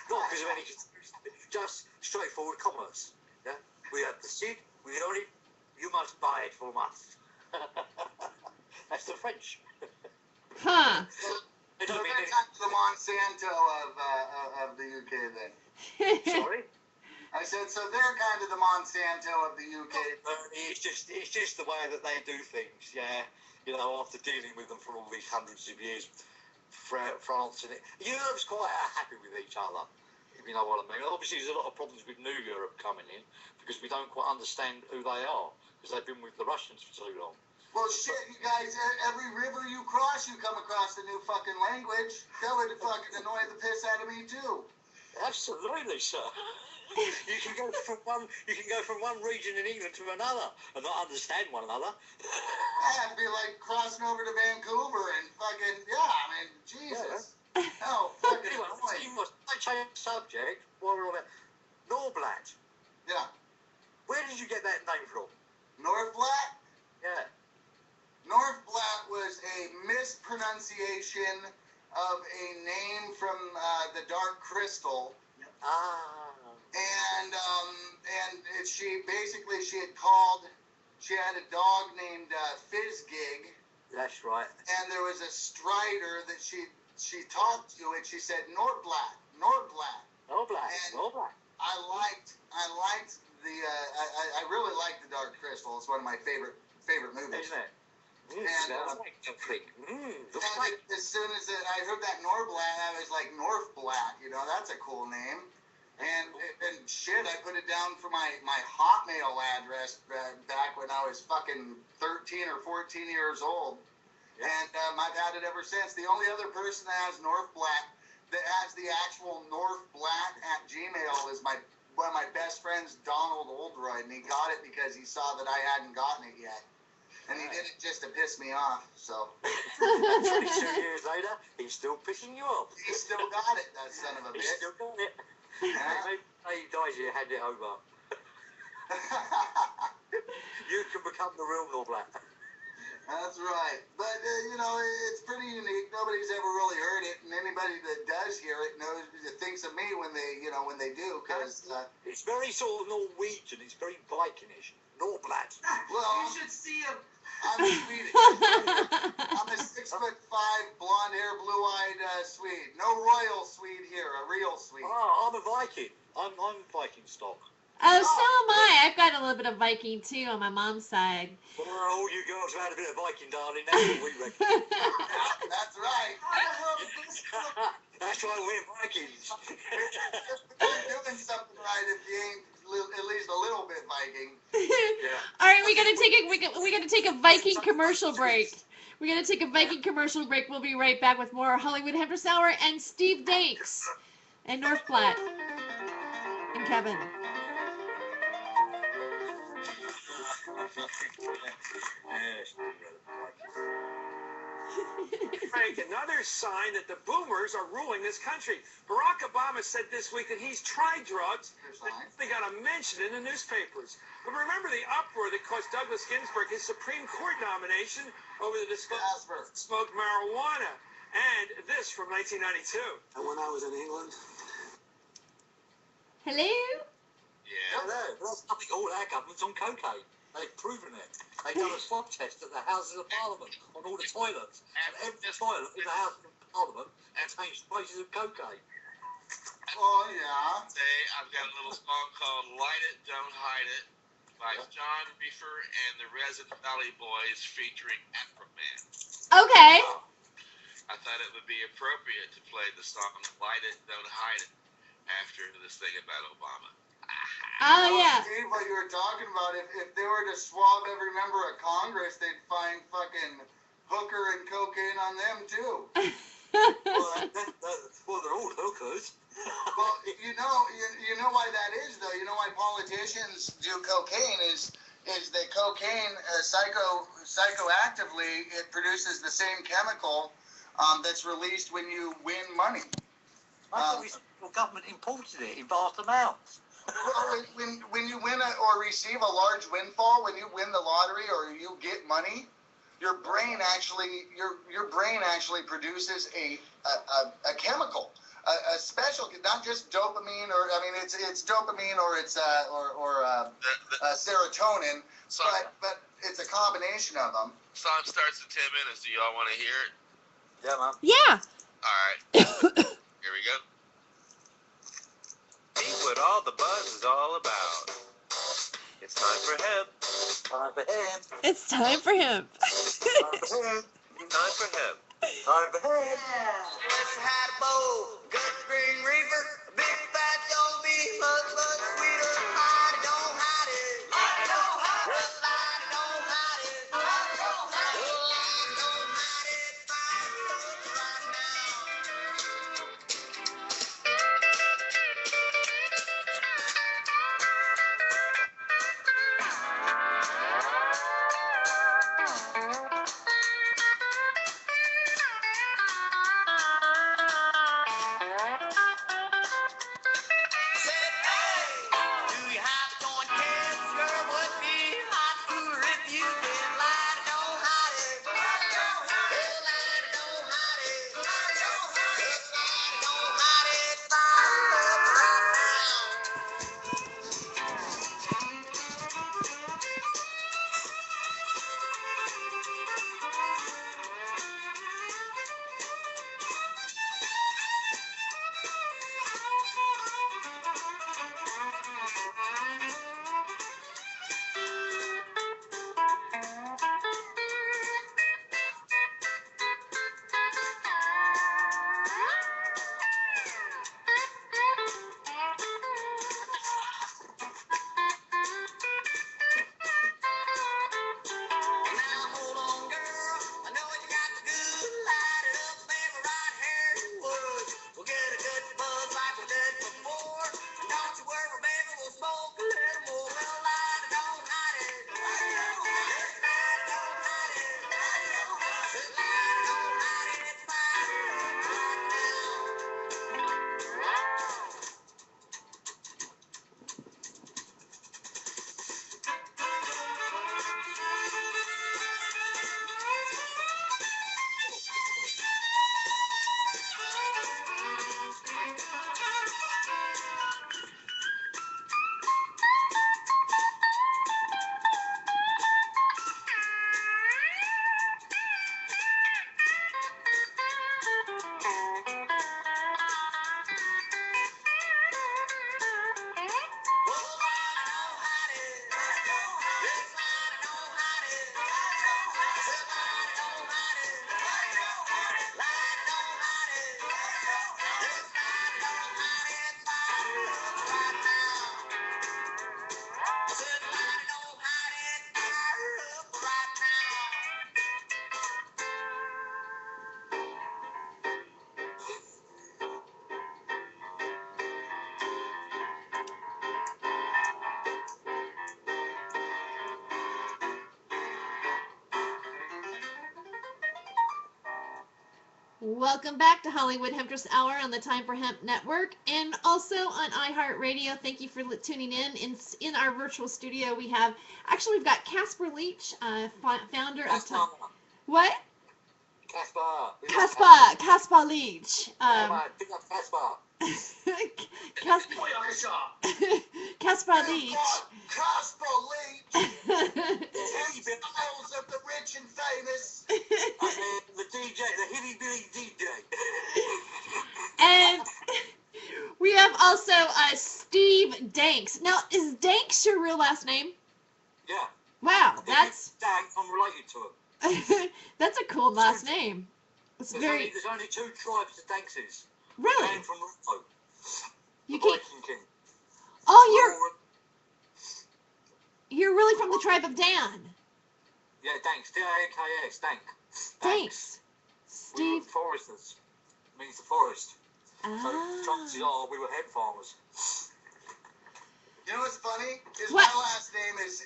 Not because of any, just straightforward commerce. Yeah, we have the seed, we own it, you must buy it from us. That's the French. Huh. They So don't mean they're any- kind of the Monsanto of the UK then. Sorry. I said, so they're kind of the Monsanto of the UK. It's just the way that they do things. Yeah, you know, after dealing with them for all these hundreds of years. France and Europe's quite happy with each other, if you know what I mean. Obviously, there's a lot of problems with New Europe coming in because we don't quite understand who they are because they've been with the Russians for so long. Well, shit, you guys, every river you cross, you come across a new fucking language. That would fucking annoy the piss out of me, too. Absolutely, sir. You can go from one region in England to another and not understand one another. That'd be like crossing over to Vancouver and fucking, yeah, I mean, Jesus. Hell, fucking Anyway, annoying. I change the subject while we're on it. Norblatt. Yeah. Where did you get that name from? North Blatt? Yeah. North Blatt was a mispronunciation of a name from the Dark Crystal. Ah. And she had a dog named Fizzgig, That's right. and there was a strider that she talked to, and she said Norblatt. Norblatt. And Norblatt. I really liked the Dark Crystal. It's one of my favorite movies. Isn't it? And, I like that thing. Looks like as soon as I heard that Norblatt, I was like, Northblatt, you know, that's a cool name. And shit, I put it down for my Hotmail address back when I was fucking 13 or 14 years old. Yeah. And I've had it ever since. The only other person that has Northblatt, that has the actual Northblatt@gmail is one of my best friends, Donald Oldroyd, and he got it because he saw that I hadn't gotten it yet. And he did it just to piss me off, so. 22 years later, he's still pissing you off. He still got it, that son of a He's bitch. still got it. Yeah. Maybe he dies, you hand it over. You can become the real Norblatt. That's right. But, you know, it's pretty unique. Nobody's ever really heard it, and anybody that does hear it thinks of me when they do, because... It's very sort of Norwegian. It's very Vikingish. Norblatt. well, You should see him. I'm Swedish. I'm a 6'5", blonde-haired, blue-eyed Swede. No royal Swede here, a real Swede. Oh, I'm a Viking. I'm Viking stock. Oh, so am I. I've got a little bit of Viking too on my mom's side. Well, all you girls have had a bit of Viking, darling. That's what we reckon. That's right. That's why we're Vikings. You're doing something right if you ain't at least a little bit Viking. Yeah. All right, we gotta take a Viking commercial break. We're gonna take a Viking commercial break. We'll be right back with more Hollywood Hempress Hour and Steve Danks and North Platte and Kevin. Frank, another sign that the boomers are ruling this country. Barack Obama said this week that he's tried drugs, but they got a mention in the newspapers. But remember the uproar that cost Douglas Ginsburg his Supreme Court nomination over the disclosure of smoked marijuana. And this from 1992. And when I was in England, Hello? Yeah. I know. I think all our government's on cocaine. They've proven it. They've done a swab test at the Houses of Parliament on all the toilets. And every toilet in the House of Parliament contains traces of cocaine. Oh, yeah. Say, I've got a little song called Light It, Don't Hide It by John Reefer and the Resin Valley Boys featuring Afroman. Okay. I thought it would be appropriate to play the song Light It, Don't Hide It after this thing about Obama. Oh, yeah. Steve, what you were talking about, if they were to swab every member of Congress, they'd find fucking hooker and cocaine on them, too. Well, they're all hookers. Well, you know why that is, though. You know why politicians do cocaine is that cocaine psychoactively, it produces the same chemical that's released when you win money. I thought the government imported it in vast amounts. Well, when you win or receive a large windfall, when you win the lottery or you get money, your brain actually produces a chemical, a special, not just dopamine, or I mean it's dopamine or it's serotonin, but it's a combination of them. Song starts in 10 minutes. Do y'all want to hear it? Yeah, man. Yeah. All right. Here we go. See what all the buzz is all about. It's time for hemp. Time for him. It's time for him. Time for him. Time for hemp. Time for him. Let's had a bowl, good green reaper, a big fat don't be much, much sweeter. Hide it, don't hide it. Hide it, don't hide it. Hide it, don't hide it. Hide it, don't hide it. Hide it, don't hide it. Fire it up right now. Said, hey, do you have a joint kids? Girl, would be hot cooler if you did. Light it, don't hide it. Light it, don't hide it. Light it, don't hide it. Light it, don't hide it. Light it, don't hide it. Fire it up right now. Now hold on, girl. I know you got the good. Light it up, baby, right here in the woods. We'll get a good buzz like we did before. And don't you worry, baby, we'll smoke a little more. Well, light it, don't hide it. Light it, don't hide it. Light it, don't hide it. Light it, don't hide it. Light it, don't hide it. Fire it up right now. Welcome back to Hollywood Hempress Hour on the Time for Hemp Network and also on iHeartRadio. Thank you for tuning in. In our virtual studio, we've got Casper Leach, founder of Time. What? Casper Leach. Pick up Casper. Casper Leach. Casper Leach. Tales of the rich and famous. The DJ, the hitty bitty DJ. And we have also Steve Danks. Now, is Danks your real last name? Yeah. Wow, that's Dank, I'm related to him. that's a cool last name. It's very There's only 2 tribes of Dankses. really. Man from Morocco. You the can't. Viking King. Oh, you're really from the tribe of Dan. Yeah, Danks. D-A-N-K-S. Dank. Thanks, We were Steve. foresters. Means the forest. So Ah. chances are we were hemp farmers. You know what's funny? Is What? my last name is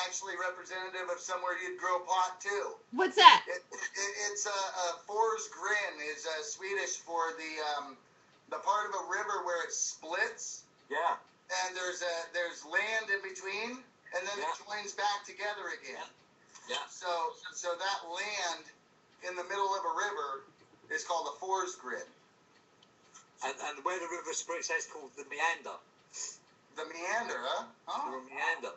actually representative of somewhere you'd grow pot too. What's that? It's Fors Grin is Swedish for the part of a river where it splits. Yeah. And there's land in between, and then it joins back together again. Yeah. So that land in the middle of a river is called a Fors Grin. And where the river splits, that's called the meander. The meander, huh? Oh. The meander.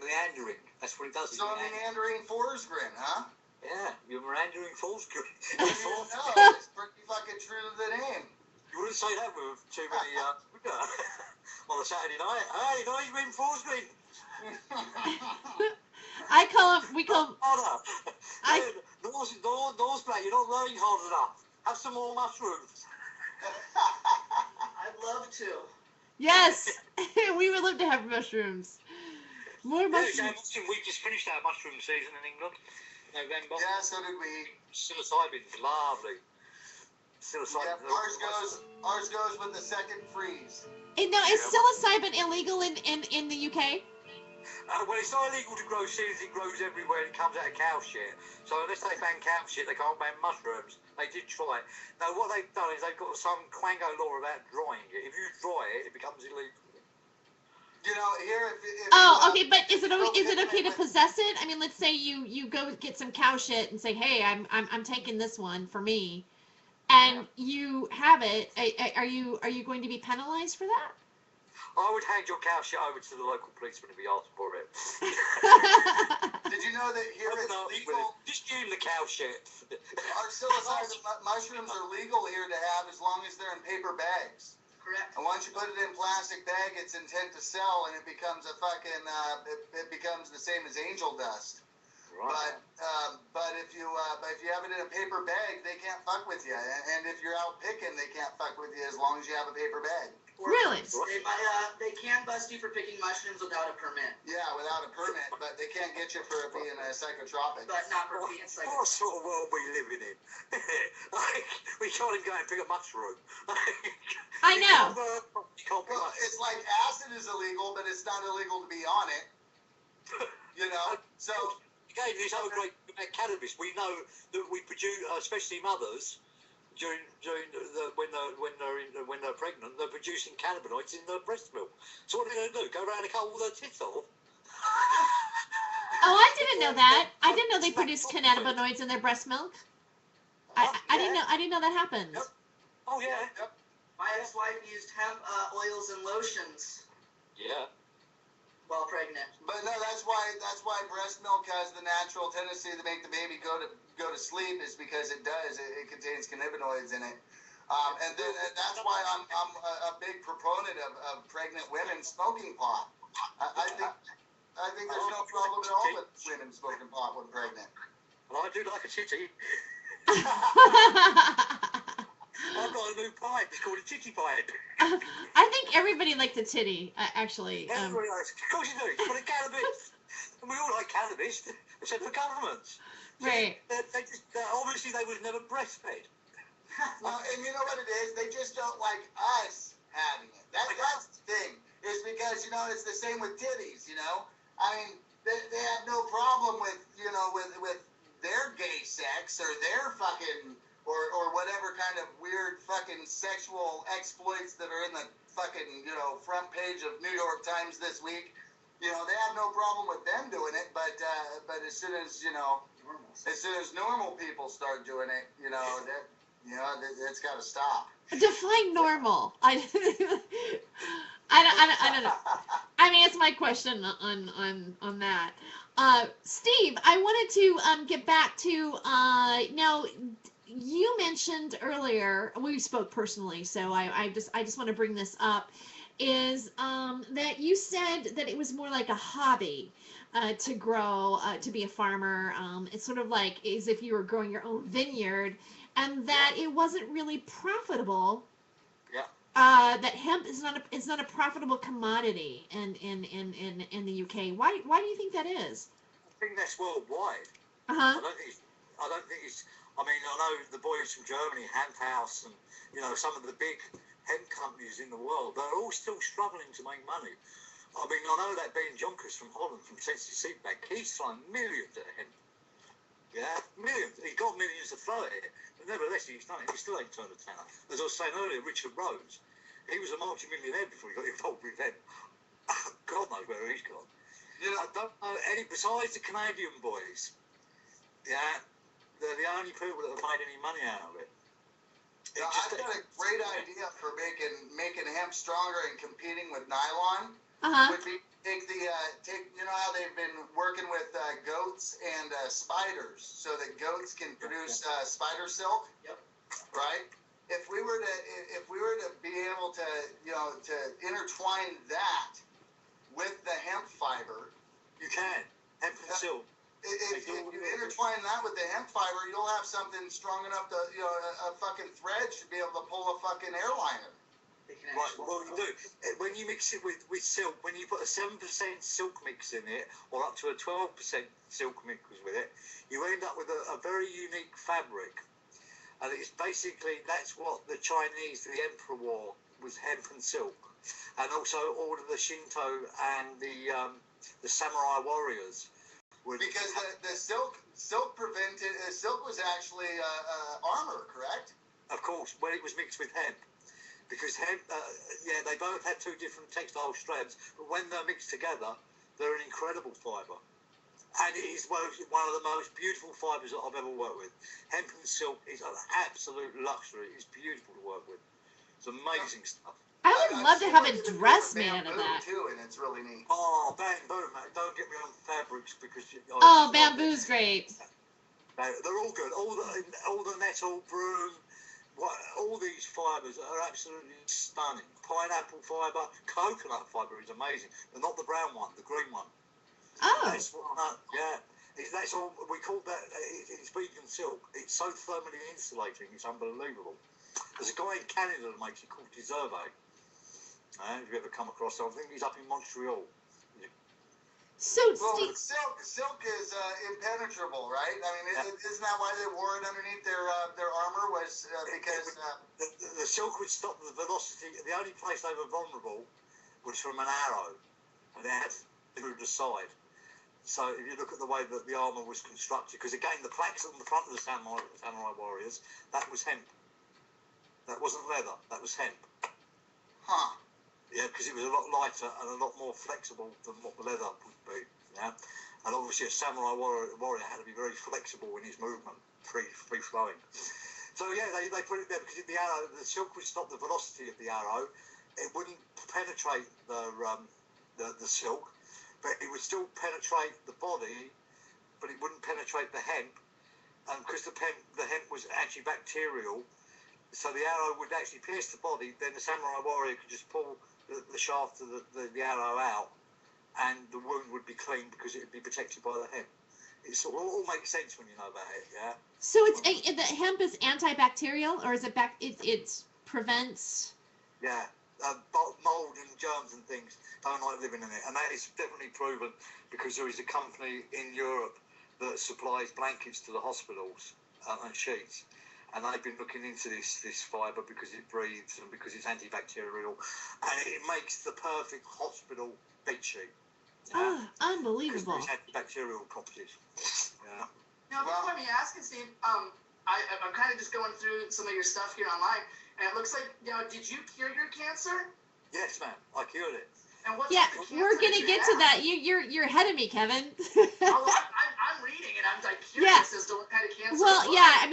Meandering. That's what it does. So a meandering Fors Grin, huh? Yeah, you're meandering falls. No, it's pretty fucking true to the name. You wouldn't say that with too many on a Saturday night. Hey, nice been Falls Green. We call him. North Black, you're not learning hard enough. Have some more mushrooms. I'd love to. Yes, we would love to have mushrooms. More mushrooms. We just finished our mushroom season in England. November. Yeah, so did we. Psilocybin's lovely. Psilocybin. Yeah, ours goes with the second freeze. And now, is psilocybin illegal in the UK? Well, it's not illegal to grow seeds. It grows everywhere. It comes out of cow shit. So unless they ban cow shit, they can't ban mushrooms. They did try it. Now, what they've done is they've got some quango law about drying it. If you dry it, it becomes illegal. You know, here if okay, but is it okay to possess it? I mean, let's say you go get some cow shit and say, hey, I'm taking this one for me, and you have it. Are you going to be penalized for that? I would hand your cow shit over to the local policeman if he asked for it. Did you know that here it's legal? Just give him the cow shit. Our psilocybin mushrooms are legal here to have as long as they're in paper bags. Correct. And once you put it in plastic bag, it's intent to sell, and it becomes a fucking it becomes the same as angel dust. Right. But if you have it in a paper bag, they can't fuck with you. And if you're out picking, they can't fuck with you as long as you have a paper bag. Really? They can bust you for picking mushrooms without a permit. Yeah, without a permit, but they can't get you for being a psychotropic. But not for being psychotropic. What sort of world we living in? We can't even go and pick a mushroom. I know. Well, it's like acid is illegal, but it's not illegal to be on it. You know? So again, this other great about cannabis, we know that we produce, especially mothers, during when they're pregnant, they're producing cannabinoids in their breast milk. So what are they going to do? Go around and cut all their tits off? Oh, I didn't know that. I didn't know they produce cannabinoids in their breast milk. I didn't know that happens. Yep. Oh yeah. Yep. My ex-wife used hemp oils and lotions Yeah. while pregnant. but no, that's why breast milk has the natural tendency to make the baby go to sleep is because it does. It contains cannabinoids in it. And then that's why I'm a big proponent of pregnant women smoking pot. I think there's no problem at all with women smoking pot when pregnant. Well, I do like a titty. I've got a new pipe. It's called a titty pipe. I think everybody likes a titty, actually. Everybody likes it. Of course you do. It's for the cannabis. And we all like cannabis, except for governments. Right. They just, obviously they was never breastfed. And you know what it is? They just don't like us having it. That's the thing. Is because, you know, it's the same with titties, you know? I mean, they have no problem with, you know, with their gay sex or their fucking, or whatever kind of weird fucking sexual exploits that are in the fucking, you know, front page of New York Times this week. You know, they have no problem with them doing it, but as soon as, you know, as soon as normal people start doing it, you know, that's got to stop. Define normal. I don't know. I mean, it's my question on that. Steve, I wanted to get back to now. You mentioned earlier we spoke personally, so I just want to bring this up. is that you said that it was more like a hobby to grow, to be a farmer. It's sort of like as if you were growing your own vineyard, and that it wasn't really profitable. Yeah. That hemp is not a profitable commodity in the UK. Why do you think that is? I think that's worldwide. Uh-huh. I don't think it's. I mean, I know the boys from Germany, Hemp House, and some of the big hemp companies in the world. They're all still struggling to make money. I mean, I know that Ben Jonkers from Holland, from Sensitive Seed Bank, he's thrown millions at hemp. Yeah, millions. He's got millions to throw at it. But nevertheless, he's done it. He still ain't turned a tenner. As I was saying earlier, Richard Rose, he was a multi-millionaire before he got involved with hemp. God knows where he's gone. I don't know any besides the Canadian boys. Yeah, they're the only people that have made any money out of it. I've got a great idea for making hemp stronger and competing with nylon. Would be take how they've been working with goats and spiders, so that goats can produce spider silk. Yep. Right. If we were to be able to intertwine that with the hemp fiber, you can hemp and silk. If you intertwine that with the hemp fiber, you'll have something strong enough to, a fucking thread should be able to pull a fucking airliner. Right, well, you do. When you mix it with silk, when you put a 7% silk mix in it, or up to a 12% silk mix with it, you end up with a very unique fabric. And it's basically, that's what the Chinese, the emperor wore, was hemp and silk. And also all of the Shinto and the samurai warriors. Because the silk was actually armor, correct? Of course, when it was mixed with hemp. Because hemp, they both had two different textile strands, but when they're mixed together, they're an incredible fibre. And it is one of the most beautiful fibres that I've ever worked with. Hemp and silk is an absolute luxury. It's beautiful to work with. It's amazing stuff. I would love to have a dress made out of that. Too, and it's really neat. Oh, bamboo, mate. Don't get me on fabrics because... Bamboo's great. They're all good. All the nettle, broom, all these fibres are absolutely stunning. Pineapple fibre, coconut fibre is amazing. But not the brown one, the green one. Oh. That's all. We call that, it's vegan silk. It's so thermally insulating, it's unbelievable. There's a guy in Canada that makes it called Deserve. Have you ever come across him? I think he's up in Montreal. So, silk is impenetrable, right? I mean, isn't that why they wore it underneath their armor? Was because the silk would stop the velocity. The only place they were vulnerable was from an arrow, and they had through the side. So if you look at the way that the armor was constructed, because again, the plaques on the front of the samurai warriors, that was hemp. That wasn't leather. That was hemp. Huh. Yeah, because it was a lot lighter and a lot more flexible than what the leather would be. Yeah, and obviously a samurai warrior had to be very flexible in his movement, free flowing. So yeah, they put it there because the arrow, the silk would stop the velocity of the arrow. It wouldn't penetrate the silk, but it would still penetrate the body, but it wouldn't penetrate the hemp. And because the hemp was antibacterial, so the arrow would actually pierce the body. Then the samurai warrior could just pull the shaft of the arrow out, and the wound would be clean because it would be protected by the hemp. It all makes sense when you know about it, yeah. So the hemp is antibacterial, or is it it prevents? Yeah, mold and germs and things don't like living in it, and that is definitely proven because there is a company in Europe that supplies blankets to the hospitals and sheets. And they've been looking into this fibre because it breathes and because it's antibacterial, and it makes the perfect hospital bed sheet. Oh, unbelievable! Because it's antibacterial properties. Yeah. Now, if you mind me asking, Steve, I'm kind of just going through some of your stuff here online, and it looks like, did you cure your cancer? Yes, man, I cured it. And what yeah, type of we're gonna get to that. You're ahead of me, Kevin. I'm reading it. I'm like curious as to what kind of cancer. Well, yeah,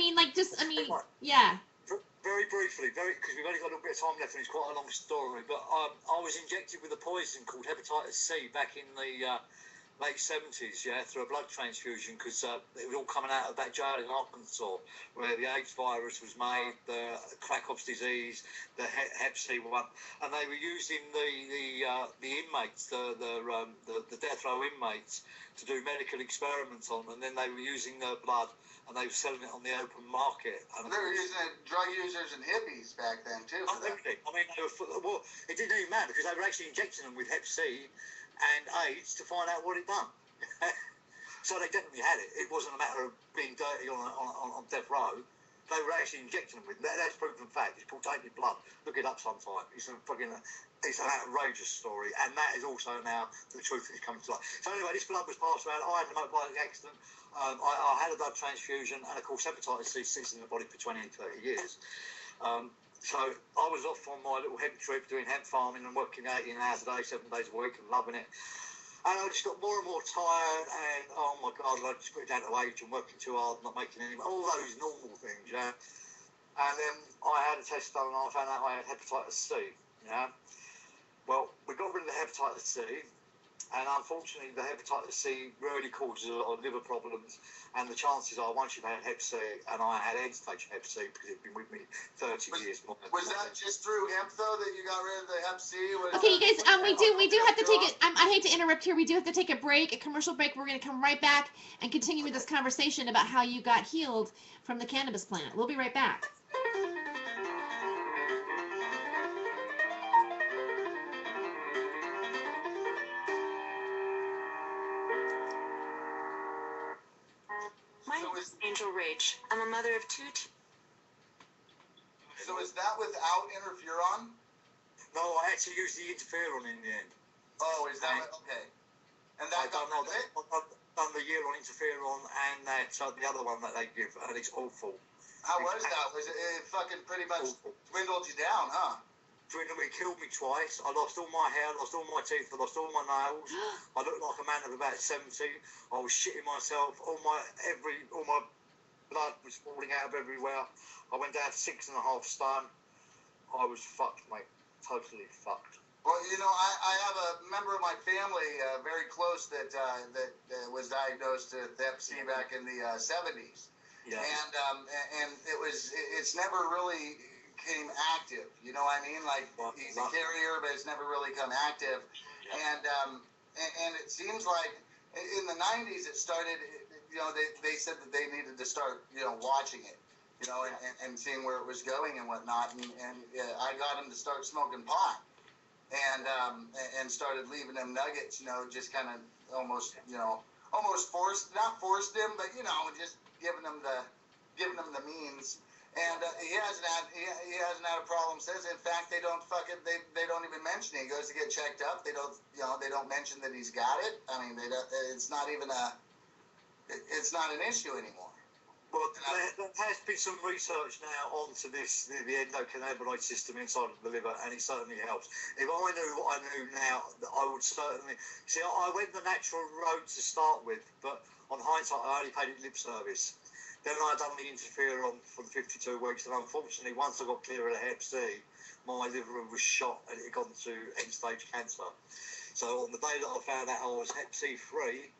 yeah. Very briefly, because we've only got a little bit of time left, and it's quite a long story. But I was injected with a poison called hepatitis C back in the late 70s, yeah, through a blood transfusion, because it was all coming out of that jail in Arkansas, where the AIDS virus was made, the Crackov's disease, the Hep C one, and they were using the inmates, the death row inmates, to do medical experiments on, and then they were using their blood, and they were selling it on the open market. And they were using it, drug users and hippies back then too. Absolutely. I mean, well, it didn't even matter because they were actually injecting them with Hep C and AIDS to find out what it done. So they definitely had it. It wasn't a matter of being dirty on death row. They were actually injecting them with that. That's proven fact. It's called tainted blood. Look it up sometime. It's an outrageous story, and that is also now the truth is coming to light. So anyway, this blood was passed around. I had a motorbike accident. I had a blood transfusion, and of course, hepatitis C sits in the body for 20 and 30 years. So I was off on my little hemp trip doing hemp farming and working 18 hours a day, 7 days a week, and loving it. And I just got more and more tired, and oh my God, I just put it down to age and working too hard, not making any, all those normal things, yeah. And then I had a test done, and I found out I had hepatitis C, yeah. Well, we got rid of the hepatitis C, and unfortunately, the hepatitis C really causes a lot of liver problems. And the chances are, once you've had Hep C, and I had end-stage Hep C because it's been with me 30 years. Was that just through hemp though that you got rid of the Hep C? Okay, you guys, we do have to take it. I hate to interrupt here. We do have to take a break, a commercial break. We're going to come right back and continue with this conversation about how you got healed from the cannabis plant. We'll be right back. My name is Angel Rage. I'm a mother of two. So is that without interferon? No, I actually used the interferon in the end. Oh, is that okay? And that got rid of it? I've done the year on interferon and that the other one that they give, and it's awful. How was that? Was it fucking pretty much dwindled you down, huh? It killed me twice. I lost all my hair, lost all my teeth, I lost all my nails. I looked like a man of about 70. I was shitting myself. All my blood was falling out of everywhere. I went down to 6.5 stone. I was fucked, mate. Totally fucked. Well, you know, I have a member of my family very close that was diagnosed with Hep C back in the 70s. Yeah. And it's never really came active, you know what I mean? Like, he's a carrier, but it's never really come active. Yeah. And it seems like in the 90s it started, you know, they said that they needed to start, you know, watching it, you know, and seeing where it was going and whatnot. And I got him to start smoking pot and started leaving him nuggets, you know, just kind of almost not forced him, but, you know, just giving him the means. And he hasn't had a problem since. In fact, they don't even mention it. He goes to get checked up. They don't mention that he's got it. I mean, it's not an issue anymore. Well, there has been some research now onto this, the endocannabinoid system inside of the liver, and it certainly helps. If I knew what I knew now, I would certainly... See, I went the natural road to start with, but on hindsight, I only paid it lip service. Then I done the interferon for the 52 weeks, and unfortunately, once I got clear of the Hep C, my liver was shot and it had gone to end-stage cancer. So on the day that I found out I was Hep C free,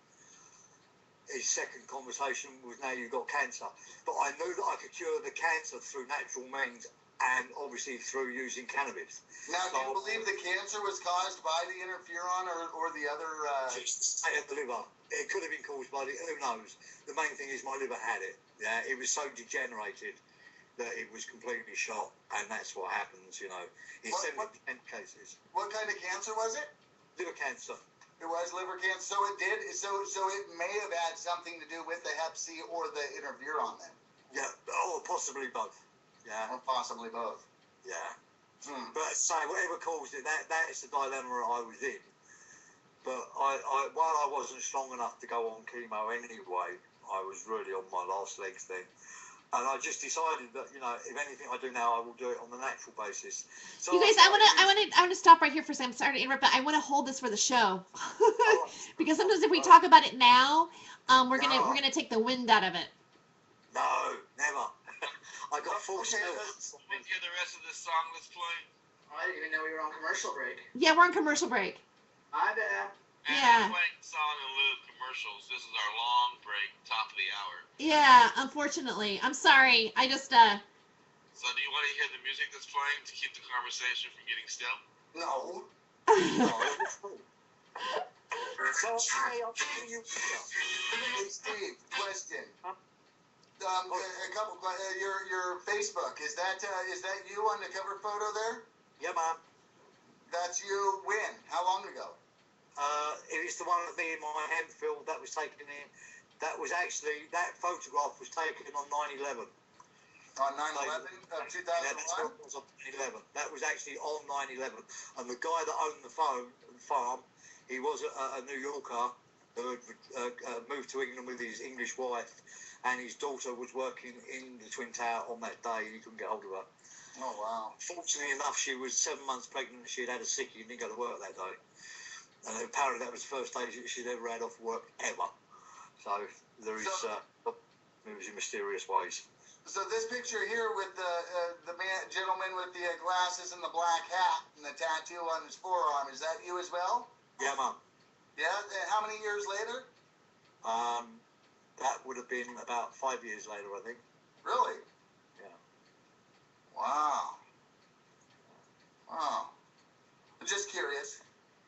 his second conversation was, now you've got cancer. But I knew that I could cure the cancer through natural means and obviously through using cannabis. Now, do you believe the cancer was caused by the interferon or the other... Just the state of the liver. It could have been caused by who knows. The main thing is my liver had it. Yeah, it was so degenerated that it was completely shot, and that's what happens, you know, in 70% cases. What kind of cancer was it? Liver cancer. It was liver cancer. So it did. So it may have had something to do with the Hep C or the interferon then. Yeah, or possibly both. Yeah. Or possibly both. Yeah. But say whatever caused it, that is the dilemma I was in. But while I wasn't strong enough to go on chemo anyway, I was really on my last legs then. And I just decided that, you know, if anything I do now, I will do it on the natural basis. So you guys, I want to stop right here for a second. I'm sorry to interrupt, but I want to hold this for the show. Because sometimes if we talk about it now, we're gonna take the wind out of it. No, never. I got forced to. We'll hear the rest of this song that's playing. I didn't even know we were on commercial break. Yeah, we're on commercial break. My bad. And Yeah. I'm playing song in lieu of commercials. This is our long break, top of the hour. Yeah, unfortunately. I'm sorry. I just, So do you want to hear the music that's playing to keep the conversation from getting stale? No. So, hey, I'll tell you. Hey, Steve, question. A couple questions. Your Facebook, is that you on the cover photo there? Yeah, man. That's you. When? How long ago? It is the one of me in my hemp field that was taken in. That was actually, that photograph was taken on 9/11. On 9/11 of 2001? Was on 9/11. That was actually on 9/11. And the guy that owned the farm, he was a New Yorker who had moved to England with his English wife, and his daughter was working in the Twin Tower on that day, and he couldn't get hold of her. Oh, wow. Fortunately enough, she was 7 months pregnant, and she had a sickie and didn't go to work that day. And apparently that was the first day she'd ever had off work, ever. So there is, moves in mysterious ways. So this picture here with the gentleman with the glasses and the black hat and the tattoo on his forearm, is that you as well? Yeah, Mum. Yeah? And how many years later? That would have been about 5 years later, I think. Really? Yeah. Wow. Wow. I'm just curious.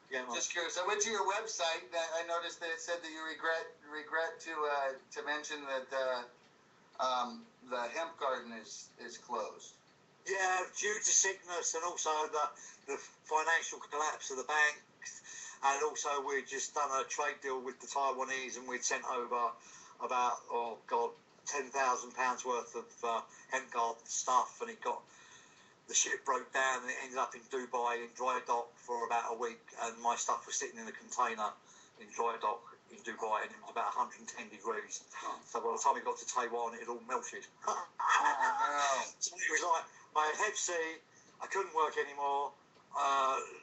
Yeah, Mum. Just curious. I went to your website. I noticed that it said that you regret to mention that the hemp garden is closed. Yeah, due to sickness and also the financial collapse of the banks, and also we'd just done a trade deal with the Taiwanese, and we'd sent over about £10,000 worth of hemp garden stuff, and the ship broke down and it ended up in Dubai in dry dock for about a week, and my stuff was sitting in a container in dry dock in Dubai, and it was about 110 degrees. So by the time we got to Taiwan, it had all melted. So it was like, I had Hep C, I couldn't work anymore,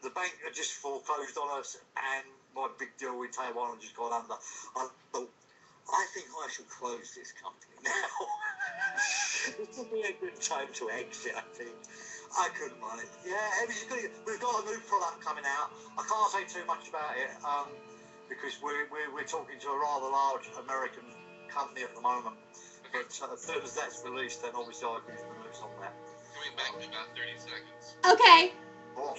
the bank had just foreclosed on us, and my big deal with Taiwan had just gone under. I thought, I think I should close this company now. This would be a good time to exit, I think. I couldn't run it. Yeah, we've got a new product coming out. I can't say too much about it because we're talking to a rather large American company at the moment. But as soon as that's released, then obviously I can use the news on that. Coming back in about 30 seconds. okay. Cool.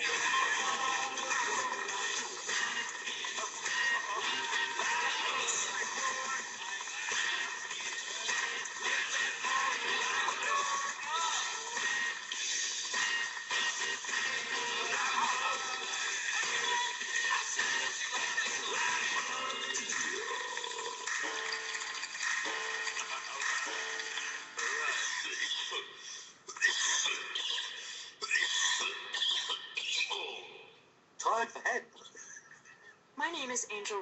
Time for hemp. My name is Angel.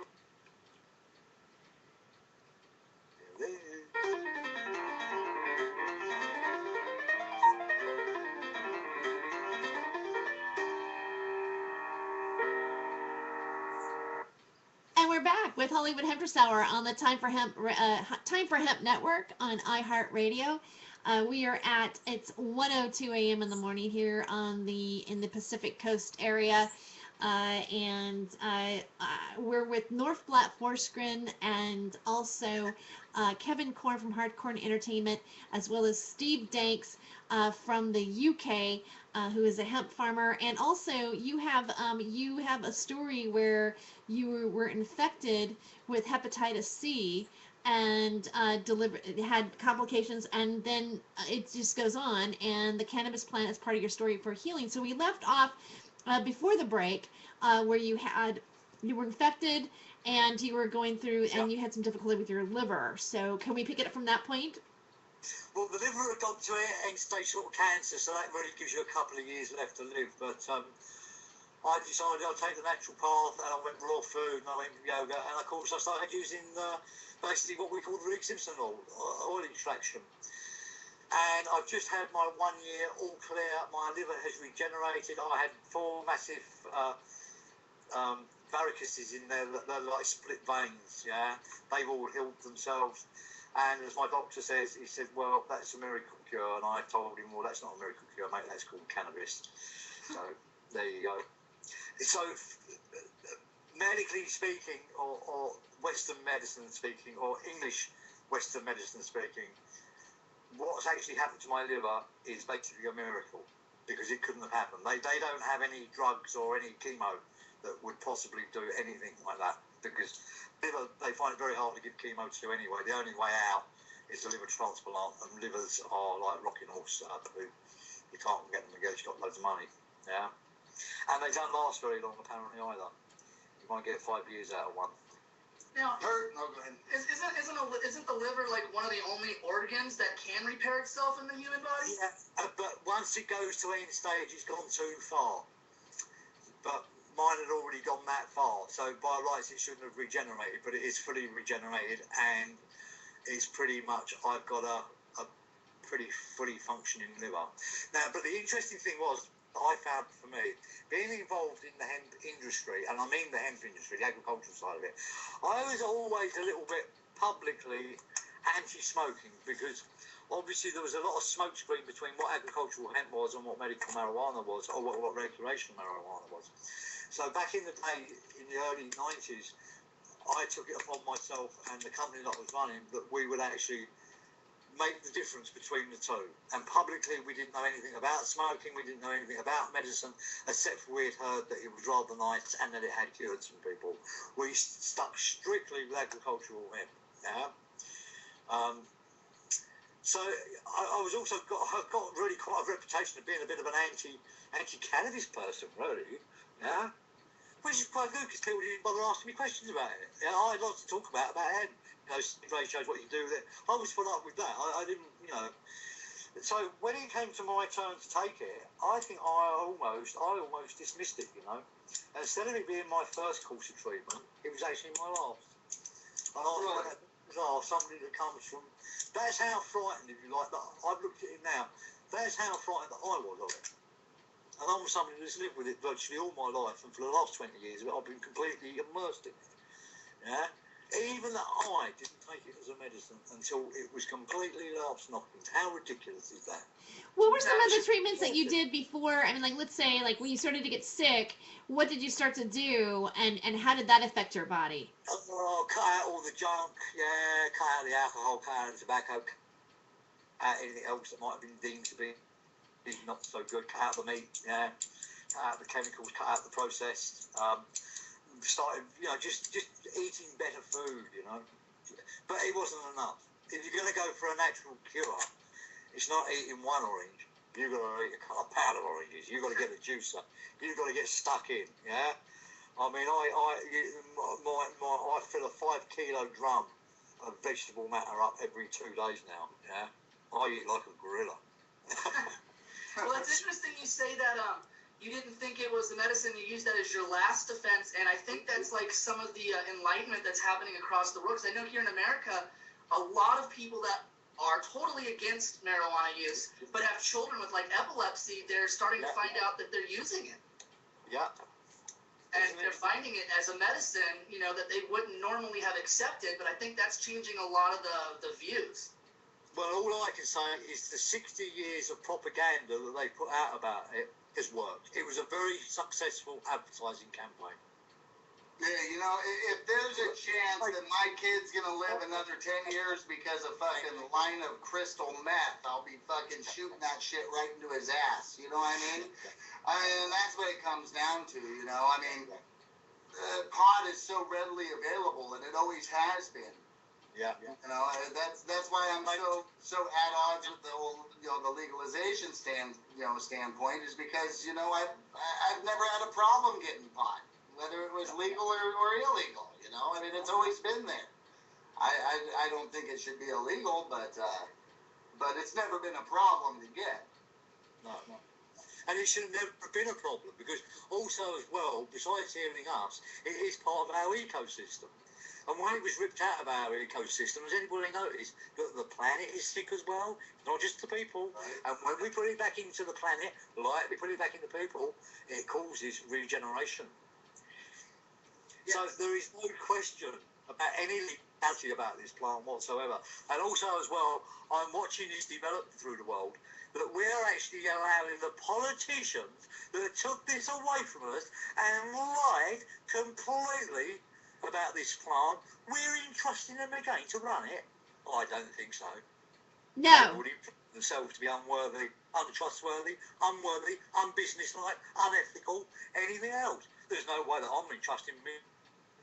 And we're back with Hollywood Hemp Hour on the Time for Hemp Network on iHeartRadio. We are it's 1:02 a.m. in the morning here in the Pacific Coast area, and we're with North Blatt Forsgren and also Kevin Korn from Hardcore Entertainment, as well as Steve Danks from the UK, who is a hemp farmer, and also you have a story where you were infected with hepatitis C and had complications, and then it just goes on, and the cannabis plant is part of your story for healing. So we left off before the break where you were infected and you were going through and you had some difficulty with your liver. So can we pick it up from that point? Well, the liver had gone to end-stage sort of cancer, so that really gives you a couple of years left to live. But I decided I'd take the natural path, and I went raw food, and I went yoga, and of course I started using basically what we call Rick Simpson oil extraction. And I've just had my 1 year all clear. My liver has regenerated. I had 4 massive varices in there, they're like split veins, yeah. They've all healed themselves. And as my doctor says, he said, well, that's a miracle cure. And I told him, well, that's not a miracle cure, mate, that's called cannabis. So there you go. So medically speaking, or Western medicine speaking, or English Western medicine speaking, what's actually happened to my liver is basically a miracle, because it couldn't have happened. They don't have any drugs or any chemo that would possibly do anything like that, because liver, they find it very hard to give chemo to anyway. The only way out is a liver transplant, and livers are like rocking horse. You can't get them again. You've got loads of money, yeah, and they don't last very long apparently either. You might get 5 years out of one. Now, No, go ahead. isn't the liver like one of the only organs that can repair itself in the human body? Yeah, but once it goes to end stage, it's gone too far. But mine had already gone that far, so by rights it shouldn't have regenerated, but it is fully regenerated, and it's pretty much, I've got a pretty fully functioning liver. Now, but the interesting thing was, I found for me, being involved in the hemp industry, and I mean the hemp industry, the agricultural side of it, I was always a little bit publicly anti-smoking, because obviously there was a lot of smoke screen between what agricultural hemp was and what medical marijuana was, or what recreational marijuana was. So back in the day, in the early 90s, I took it upon myself and the company that I was running that we would actually make the difference between the two. And publicly, we didn't know anything about smoking, we didn't know anything about medicine, except for we'd heard that it was rather nice and that it had cured some people. We stuck strictly with agricultural hemp, yeah? So I was also got really quite a reputation of being a bit of an anti-cannabis person, really, yeah? Which is quite good, because people didn't bother asking me questions about it. Yeah, I had lots to talk about hemp. You know, ratios, what you do with it. I was put up with that. I didn't, you know. So when it came to my turn to take it, I think I almost dismissed it, you know. And instead of it being my first course of treatment, it was actually my last. And I thought that was somebody that comes from. That's how frightened, if you like, that I've looked at it now. That's how frightened that I was of it. And I'm somebody that's lived with it virtually all my life, and for the last 20 years of it, I've been completely immersed in it. Yeah. Even that I didn't take it as a medicine until it was completely last knocking. How ridiculous is that? What were some of the treatments that you did before? I mean, like, let's say, like, when you started to get sick, what did you start to do, and how did that affect your body? Oh, cut out all the junk, yeah, cut out the alcohol, cut out the tobacco, cut out anything else that might have been deemed to be not so good, cut out the meat, yeah, cut out the chemicals, cut out the processed, started, you know, just eating better food, you know. But it wasn't enough. If you're going to go for a natural cure, it's not eating one orange. You've got to eat a pound of oranges. You've got to get a juicer. You've got to get stuck in, yeah. I mean, I fill a 5-kilo drum of vegetable matter up every 2 days now, yeah. I eat like a gorilla. Well, it's interesting you say that. You didn't think it was the medicine, you used that as your last defense, and I think that's like some of the enlightenment that's happening across the world. Because I know here in America, a lot of people that are totally against marijuana use, but have children with like epilepsy, they're starting to find out that they're using it. Yeah. And they're finding it as a medicine, you know, that they wouldn't normally have accepted, but I think that's changing a lot of the views. Well, all I can say is the 60 years of propaganda that they put out about it has worked. It was a very successful advertising campaign. Yeah, you know, if there's a chance that my kid's gonna live another 10 years because of fucking line of crystal meth, I'll be fucking shooting that shit right into his ass. You know what I mean? That's what it comes down to, you know. I mean, pot is so readily available, and it always has been. Yeah. You know, that's why I'm so at odds with the whole, you know, the legalization standpoint, is because, you know, I've never had a problem getting pot, whether it was legal or illegal. You know, I mean, it's always been there. I don't think it should be illegal, but it's never been a problem to get. No. And it should have never been a problem, because also as well, besides hearing us, it is part of our ecosystem. And when it was ripped out of our ecosystem, has anybody noticed that the planet is sick as well? Not just the people. And when we put it back into the planet, like we put it back into people, it causes regeneration. Yes. So there is no question about any touchy about this plant whatsoever. And also as well, I'm watching this develop through the world, that we're actually allowing the politicians that took this away from us and lied completely about this plant, we're entrusting them again to run it. I don't think so. No. They would prove themselves to be unworthy, untrustworthy, unworthy, unbusinesslike, unethical, anything else. There's no way that I'm entrusting me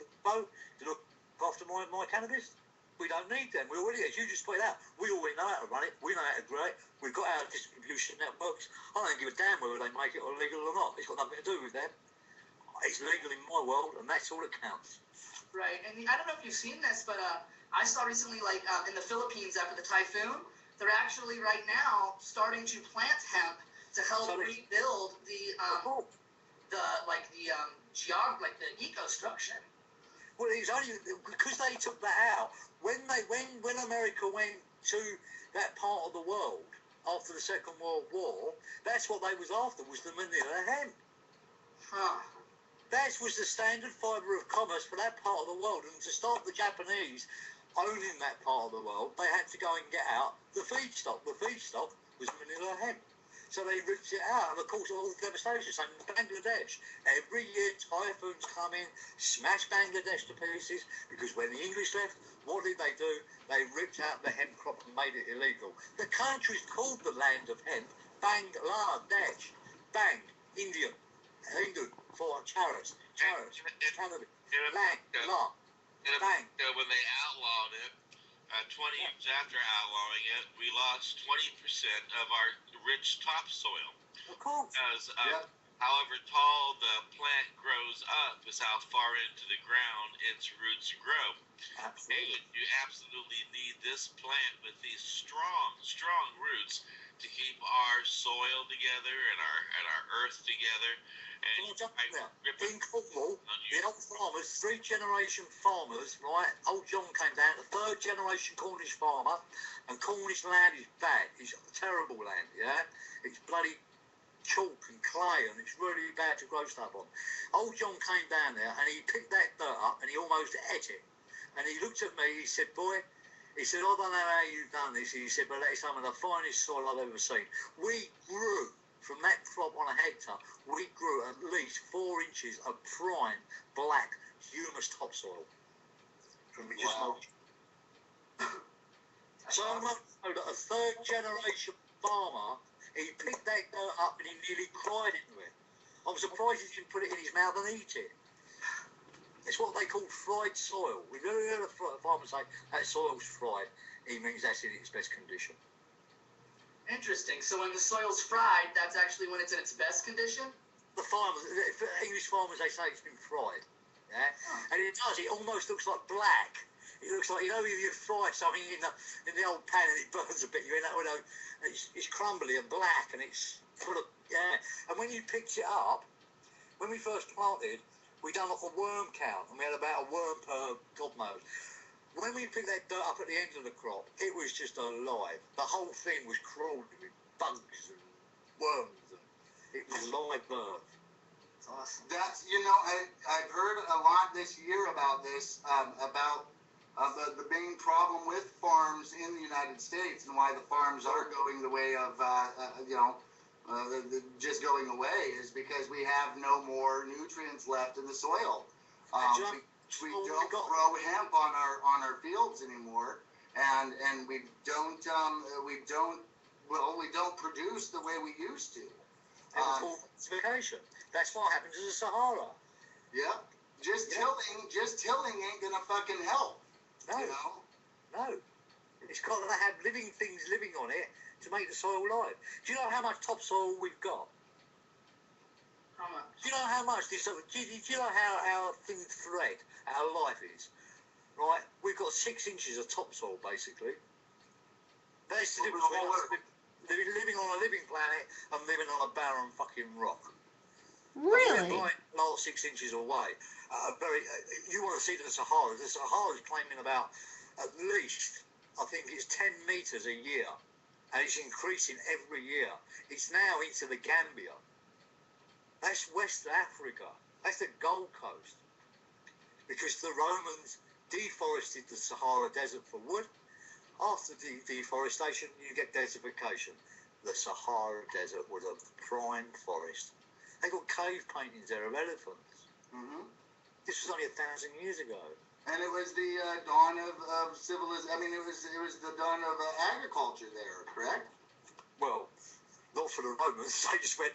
to look after my cannabis. We don't need them. We already, as you just pointed out, we already know how to run it. We know how to grow it. We've got our distribution networks. I don't give a damn whether they make it illegal or not. It's got nothing to do with them. It's legal in my world, and that's all that counts. Right, and I don't know if you've seen this, but I saw recently, like in the Philippines after the typhoon, they're actually right now starting to plant hemp to help rebuild the ecostructure. Well, it's only because they took that out. When America went to that part of the world after the Second World War, that's what they was after, was the Manila hemp. Huh. That was the standard fibre of commerce for that part of the world. And to stop the Japanese owning that part of the world, they had to go and get out the feedstock. The feedstock was Manila hemp. So they ripped it out, and of course all the devastation. So in Bangladesh, every year typhoons come in, smash Bangladesh to pieces, because when the English left, what did they do? They ripped out the hemp crop and made it illegal. The country's called the land of hemp, Bangladesh. Bang, Indian, Hindu, for cannabis, land, la, bang. When they outlawed it, 20 years after outlawing it, we lost 20% of our rich topsoil. Of course. Because however tall the plant grows up is how far into the ground its roots grow. Absolutely. And you absolutely need this plant with these strong roots to keep our soil together and our earth together. And in Cornwall, the old farmers, 3-generation farmers, right? Old John came down, the 3rd-generation Cornish farmer, and Cornish land is bad. It's terrible land, yeah? It's bloody chalk and clay, and it's really bad to grow stuff on. Old John came down there, and he picked that dirt up, and he almost ate it. And he looked at me, he said, boy, he said, I don't know how you've done this. He said, but that is some of the finest soil I've ever seen. We grew, from that crop on a hectare, we grew at least 4 inches of prime, black, humus topsoil. From just so much so that a 3rd-generation farmer, he picked that dirt up and he nearly cried into it. I'm surprised he didn't put it in his mouth and eat it. It's what they call fried soil. We've never heard a farmer say that soil's fried. He means that's in its best condition. Interesting. So when the soil's fried, that's actually when it's in its best condition? The farmers, English farmers, they say it's been fried. Yeah? And it does. It almost looks like black. It looks like, you know, if you fry something in the old pan and it burns a bit, you end up with it's crumbly and black, and it's full of, yeah. And when you picked it up, when we first planted, we done like a worm count, and we had about a worm per God knows. When we picked that dirt up at the end of the crop, it was just alive. The whole thing was crawling with bugs and worms, and it was live birth. Awesome. That's, you know, I've heard a lot this year about this, about the main problem with farms in the United States, and why the farms are going the way of, just going away, is because we have no more nutrients left in the soil. We don't grow hemp on our fields anymore, and we don't produce the way we used to. That's what happened to the Sahara. Yeah, just tilling ain't gonna fucking help. No, you know? No. It's got to have living things living on it to make the soil live. Do you know how much topsoil we've got? How much? Do you know how much this? Do you know how our thin thread, our life is? Right, we've got 6 inches of topsoil basically. That's the difference between living on a living planet and living on a barren fucking rock. Really? We're like 6 inches away. You want to see the Sahara? The Sahara is claiming about at least, I think it's 10 meters a year, and it's increasing every year. It's now into the Gambia. That's West Africa. That's the Gold Coast. Because the Romans deforested the Sahara Desert for wood. After deforestation, you get desertification. The Sahara Desert was a prime forest. They got cave paintings there of elephants. Mm-hmm. This was only 1,000 years ago. And it was the dawn of civilization. I mean, it was the dawn of agriculture there, correct? Well, not for the Romans. They just went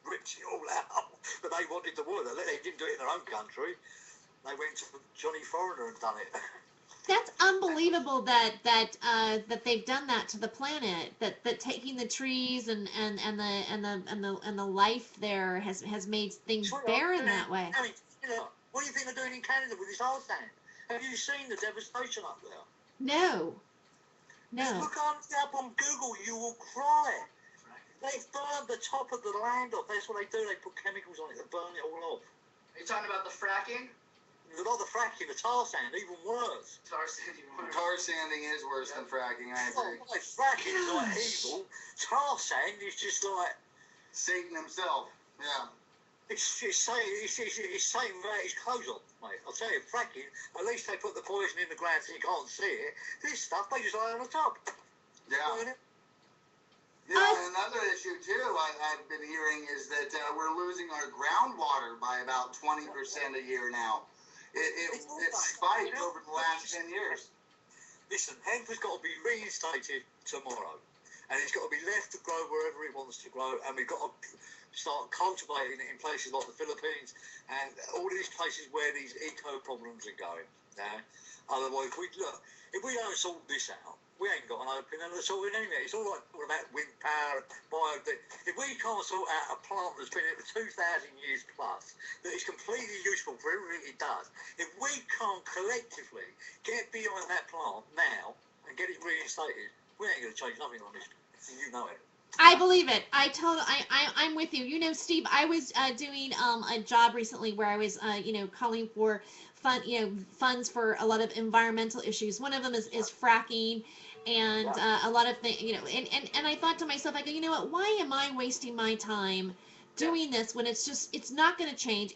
ripped it all out. But they wanted the wood. They didn't do it in their own country. They went to Johnny Foreigner and done it. That's unbelievable that they've done that to the planet. That taking the trees and the life there has made things barren that way. I mean, what do you think they're doing in Canada with this oil sand? Have you seen the devastation up there? No. Just look up on Google, you will cry. They've burned the top of the land off. That's what they do. They put chemicals on it to burn it all off. Are you talking about the fracking? Not the fracking, the tar sand, even worse. Tar sanding. Tar sanding is worse than fracking, I agree. Like fracking is like evil. Tar sand is just like Satan himself. Yeah. It's saying about his clothes on, mate. I'll tell you, fracking, at least they put the poison in the ground so you can't see it. This stuff, they just lay on the top. Yeah. You know, another issue too I've been hearing is that we're losing our groundwater by about 20% a year now. It spiked over the last 10 years. Listen, hemp has got to be reinstated tomorrow, and it's got to be left to grow wherever it wants to grow, and we've got to start cultivating it in places like the Philippines and all these places where these eco problems are going. Otherwise, if we don't sort this out, we ain't got an opening and sort it anyway. It's all like talking about wind power, if we can't sort out a plant that's been here for 2,000 years plus, that is completely useful for everything it does, if we can't collectively get beyond that plant now and get it reinstated, we ain't going to change nothing on this. You know it. I believe it. I'm with you. You know, Steve, I was doing a job recently where I was calling for funds for a lot of environmental issues. One of them is fracking, and a lot of things, and I thought to myself, I go, you know what, why am I wasting my time doing this when it's not going to change?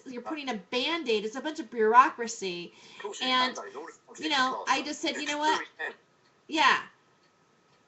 You're putting a Band-Aid. It's a bunch of bureaucracy. And I just said, you know what? Yeah.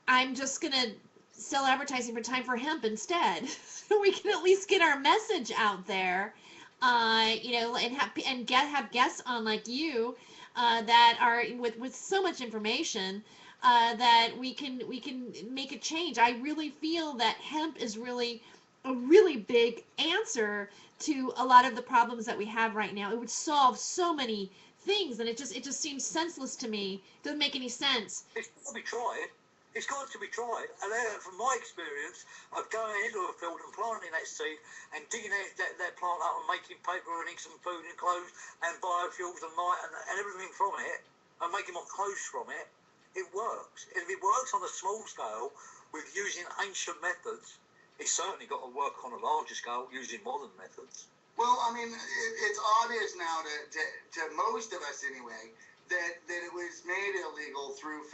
I'm just going to sell advertising for Time for Hemp instead, so we can at least get our message out there, and have guests on like you that are with so much information that we can make a change. I really feel that hemp is really a really big answer to a lot of the problems that we have right now. It would solve so many things, and it just seems senseless to me. It doesn't make any sense. It's got to be tried. It's got to be tried. And from my experience of going into a field and planting that seed and digging that plant up and making paper and some food and clothes and biofuels and light and everything from it and making my clothes from it, it works. If it works on a small scale with using ancient methods, it's certainly got to work on a larger scale using modern methods. Well, I mean, it's obvious now to most of us anyway that it was made illegal through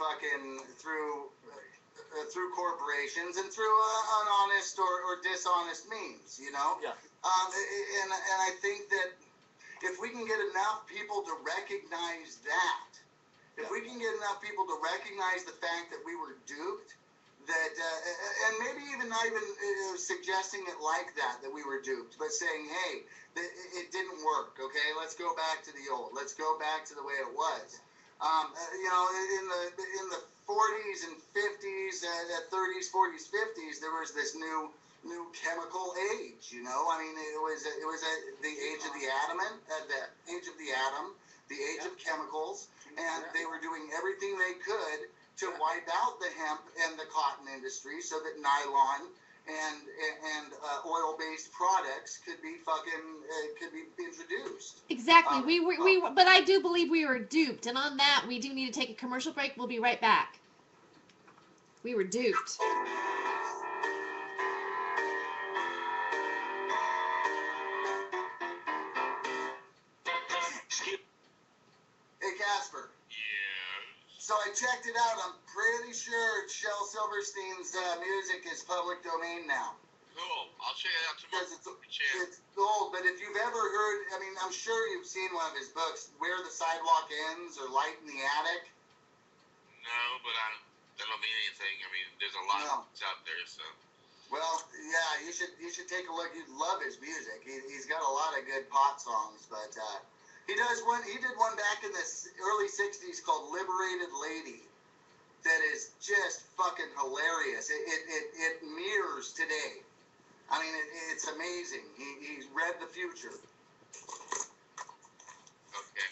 corporations and through honest or dishonest means, Yeah. And I think that if we can get enough people to recognize that, if we can get enough people to recognize the fact that we were duped, that and maybe even not even suggesting it like that we were duped, but saying, hey, it didn't work. Okay, let's go back to the old. Let's go back to the way it was. In the 40s and 50s, 30s, 40s, 50s, there was this new chemical age. I mean, it was the age of the atom, the age of chemicals, and they were doing everything they could to wipe out the hemp and the cotton industry so that nylon and oil-based products could be introduced. Exactly. But I do believe we were duped, and on that, we do need to take a commercial break. We'll be right back. We were duped. Hey, Casper. Yeah. So I checked it out. I'm pretty sure Shel Silverstein's music is public domain now. Cool. I'll check it out tomorrow. It's gold, but if you've ever heard, I mean, I'm sure you've seen one of his books, Where the Sidewalk Ends or Light in the Attic. No, but that don't mean anything. I mean, there's a lot of books out there, so. Well, yeah, you should take a look. You'd love his music. He's got a lot of good pop songs, but he did one back in the early '60s called "Liberated Lady" that is just fucking hilarious. It mirrors today. I mean, it's amazing. He's read the future. Okay.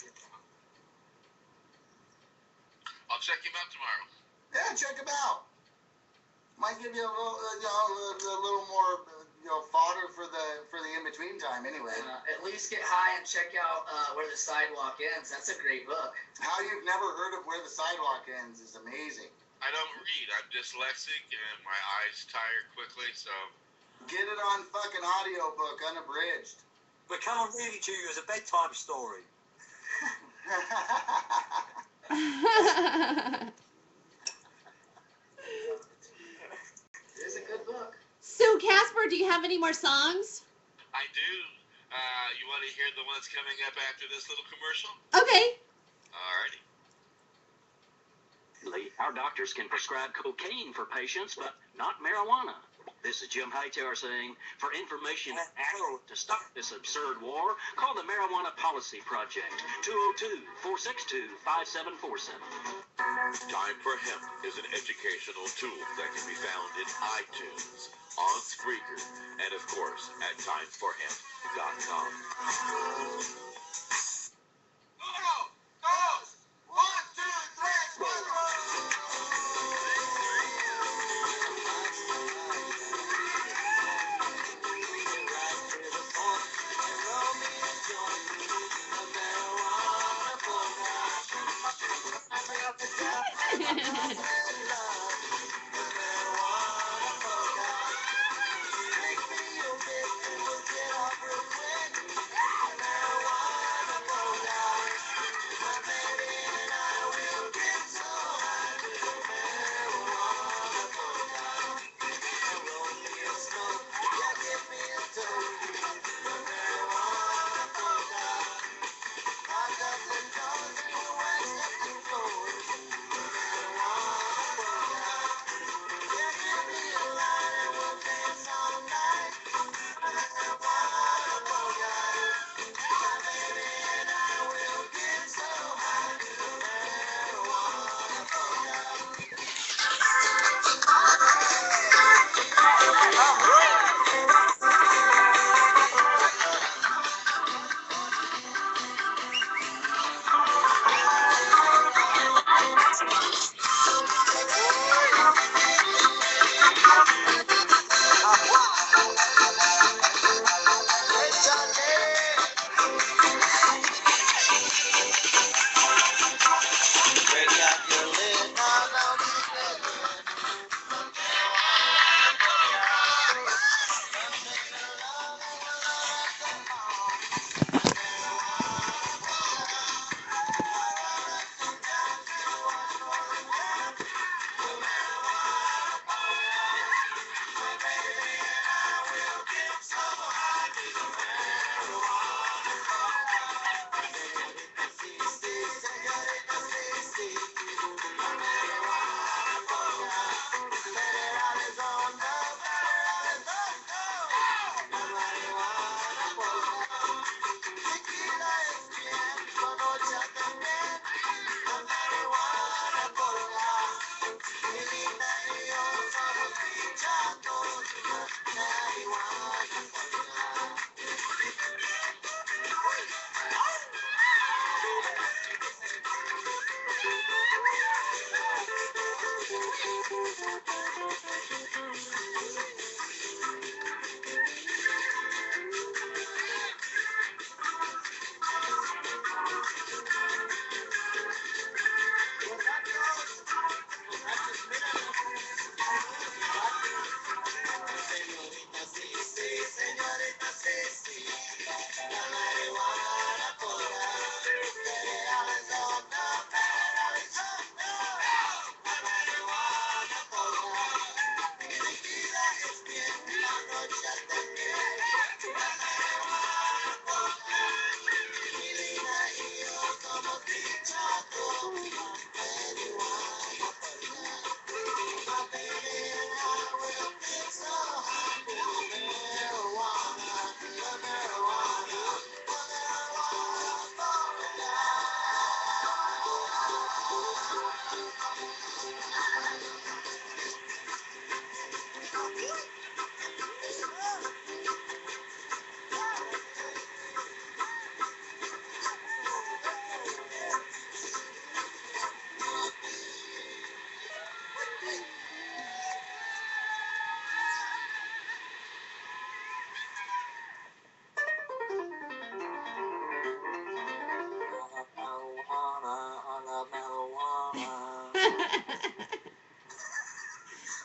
I'll check him out tomorrow. Yeah, check him out. Might give you a little more, fodder for the in between time. Anyway. At least get high and check out Where the Sidewalk Ends. That's a great book. How you've never heard of Where the Sidewalk Ends is amazing. I don't read. I'm dyslexic and my eyes tire quickly, so. Get it on fucking audiobook, unabridged. We can't read it to you as a bedtime story. It is a good book. So, Casper, do you have any more songs? I do. You want to hear the one that's coming up after this little commercial? Okay. Alrighty. Our doctors can prescribe cocaine for patients, but not marijuana. This is Jim Hightower saying, for information to stop this absurd war, call the Marijuana Policy Project, 202-462-5747. Time for Hemp is an educational tool that can be found in iTunes, on Spreaker, and of course at timeforhemp.com.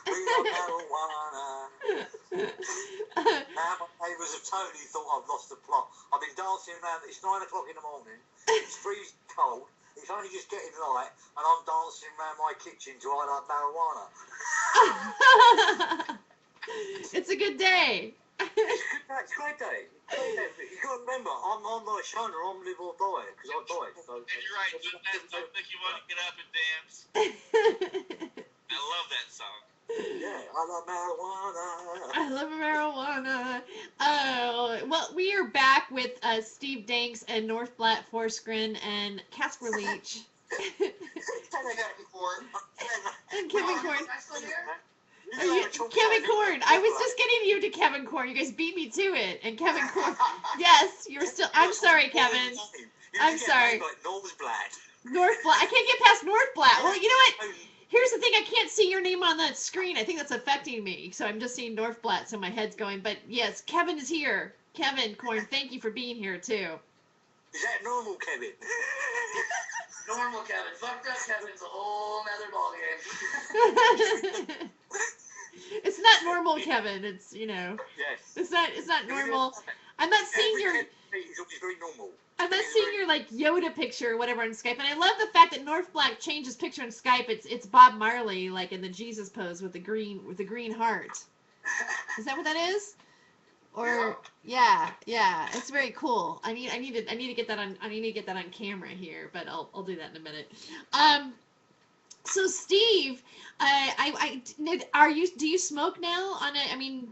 We are marijuana. Now my neighbours have totally thought I've lost the plot. I've been dancing around. It's 9 o'clock in the morning. It's freezing cold. It's only just getting light, and I'm dancing around my kitchen to I love marijuana. It's a good day. It's a great day. You've got to remember, I'm my shiner. I'm live or die, because I died. So, And you're right. Don't make you want to get up and dance. I love that song. yeah, I love marijuana. I love marijuana. Well, we are back with Steve Danks and North Blatt Forsgren and Casper Leach. And Kevin Korn. Kevin Korn. I was just getting you to Kevin Korn. You guys beat me to it. And Kevin Korn. Yes, you're still. I'm sorry, Kevin. I'm sorry. North Blatt. North Blatt. I can't get past North Blatt. Well, you know what? Here's the thing. I can't see your name on the screen. I think that's affecting me. So I'm just seeing North Blatt, so my head's going. But yes, Kevin is here. Kevin Korn, thank you for being here, too. Is that normal, Kevin? Normal Kevin. Fucked up Kevin's a whole nother ballgame. It's not normal, Kevin. It's, Yes. It's not normal. I'm not seeing your. It's very normal. I'm not seeing your like Yoda picture or whatever on Skype, and I love the fact that North Black changed his picture on Skype. It's Bob Marley like in the Jesus pose with the green heart. Is that what that is? Or yeah, it's very cool. I need to get that on camera here, but I'll do that in a minute. So Steve, do you smoke now?